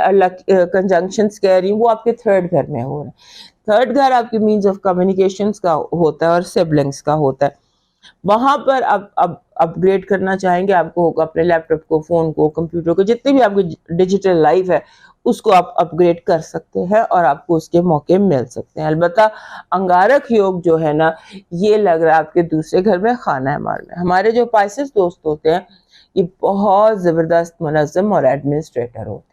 کنجنکشنز کہہ رہی ہوں وہ آپ کے 3rd گھر میں ہو رہے ہیں. 3rd گھر آپ کے مینز آف کمیونیکیشنز کا ہوتا ہے اور سبلنگز کا ہوتا ہے. وہاں پر آپ اپ گریڈ کرنا چاہیں گے، آپ کو ہوگا اپنے لیپ ٹاپ کو، فون کو، کمپیوٹر کو، جتنی بھی آپ کی ڈیجیٹل لائف ہے اس کو آپ اپ گریڈ کر سکتے ہیں اور آپ کو اس کے موقع مل سکتے ہیں. البتہ انگارک یوگ جو ہے نا یہ لگ رہا ہے آپ کے دوسرے گھر میں خانہ اعمال میں. ہمارے جو پائسس دوست ہوتے ہیں یہ بہت زبردست منظم اور ایڈمنسٹریٹر ہوتے ہیں.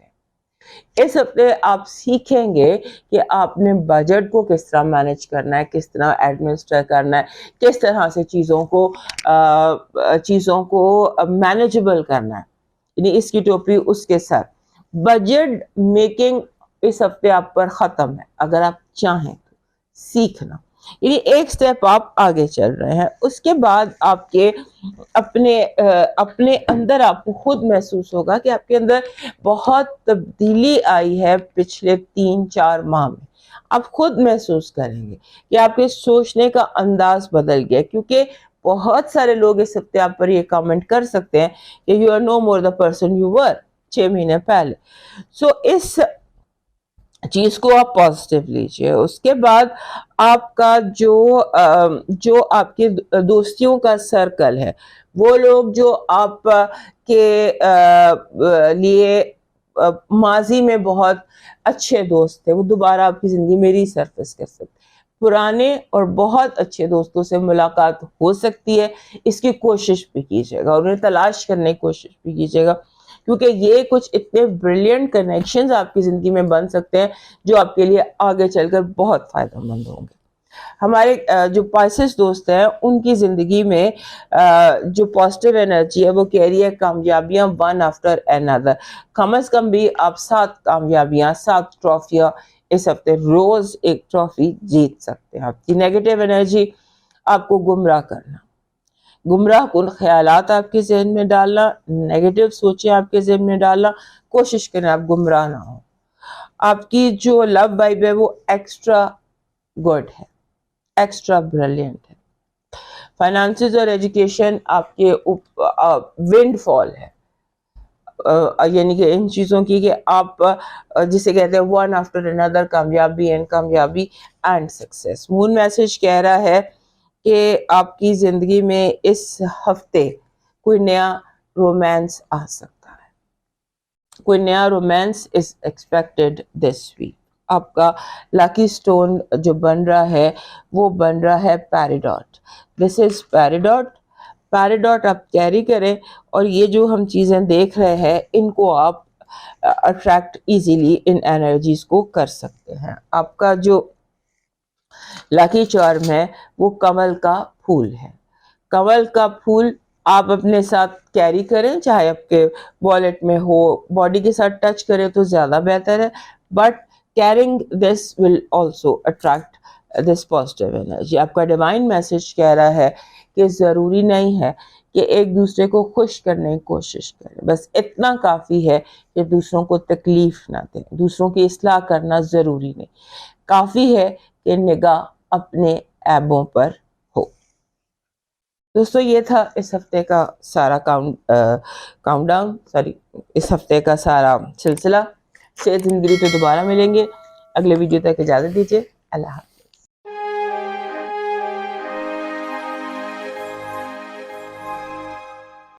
اس ہفتے آپ سیکھیں گے کہ آپ نے بجٹ کو کس طرح مینج کرنا ہے، کس طرح ایڈمنسٹر کرنا ہے، کس طرح سے چیزوں کو مینیجبل کرنا ہے. یعنی اس کی ٹوپی اس کے ساتھ بجٹ میکنگ اس ہفتے آپ پر ختم ہے اگر آپ چاہیں تو سیکھنا. یعنی ایک سٹیپ آپ آگے چل رہے ہیں. اس کے بعد آپ کے اپنے اندر آپ کو خود محسوس ہوگا کہ آپ کے اندر بہت تبدیلی آئی ہے پچھلے 3-4 ماہ میں. آپ خود محسوس کریں گے کہ آپ کے سوچنے کا انداز بدل گیا، کیونکہ بہت سارے لوگ اس ہفتے آپ پر یہ کامنٹ کر سکتے ہیں کہ you are no more the person you were 6 مہینے پہلے. سو اس چیز کو آپ پازیٹیو لیجئے. اس کے بعد آپ کا جو آپ کے دوستیوں کا سرکل ہے، وہ لوگ جو آپ کے لیے ماضی میں بہت اچھے دوست تھے وہ دوبارہ آپ کی زندگی میں ری سرفیس کر سکتے. پرانے اور بہت اچھے دوستوں سے ملاقات ہو سکتی ہے، اس کی کوشش بھی کیجیے گا اور انہیں تلاش کرنے کی کوشش بھی کیجیے گا، کیونکہ یہ کچھ اتنے بریلینٹ کنیکشنز آپ کی زندگی میں بن سکتے ہیں جو آپ کے لیے آگے چل کر بہت فائدہ مند ہوں گے. ہمارے جو پائسس دوست ہیں ان کی زندگی میں جو پازیٹیو انرجی ہے وہ کہہ رہی ہے کامیابیاں ون آفٹر another. کم از کم بھی آپ 7 کامیابیاں، 7 ٹرافیاں اس ہفتے روز ایک ٹرافی جیت سکتے ہیں. آپ کی نیگیٹو انرجی آپ کو گمراہ کرنا، گمراہ کن خیالات آپ کے ذہن میں ڈالنا، نیگیٹو سوچیں آپ کے ذہن میں ڈالنا، کوشش کریں آپ گمراہ نہ ہوں. آپ کی جو لو وائب ہے وہ ایکسٹرا گڈ ہے، ایکسٹرا بریلینٹ ہے. فائنانسز اور ایجوکیشن آپ کے ونڈ فال ہے، یعنی کہ ان چیزوں کی کہ آپ جسے کہتے ہیں ون آفٹر اندر کامیابی اینڈ سکسیس. مون میسج کہہ رہا ہے کہ آپ کی زندگی میں اس ہفتے کوئی نیا رومانس آ سکتا ہے، کوئی نیا romance is expected this week. آپ کا لاکی سٹون جو بن رہا ہے وہ بن رہا ہے پیریڈاٹ. دس از پیریڈاٹ آپ کیری کریں اور یہ جو ہم چیزیں دیکھ رہے ہیں ان کو آپ اٹریکٹ ایزیلی ان انرجیز کو کر سکتے ہیں. آپ کا جو لاکی چارم ہے وہ کمل کا پھول ہے. کمل کا پھول آپ اپنے ساتھ کیری کریں، چاہے آپ کے والیٹ میں ہو، باڈی کے ساتھ ٹچ کریں تو زیادہ بہتر ہے، but carrying this will also attract this positive energy. آپ کا ڈیوائن میسج کہہ رہا ہے کہ ضروری نہیں ہے کہ ایک دوسرے کو خوش کرنے کی کوشش کریں، بس اتنا کافی ہے کہ دوسروں کو تکلیف نہ دیں. دوسروں کی اصلاح کرنا ضروری نہیں، کافی ہے کہ نگاہ اپنے عیبوں پر ہو. دوستو یہ تھا اس ہفتے کا سارا کاؤنٹ ڈاؤن، اس ہفتے کا سارا سلسلہ. صحت زندگی تو دوبارہ ملیں گے، اگلے ویڈیو تک اجازت دیجیے. اللہ حافظ.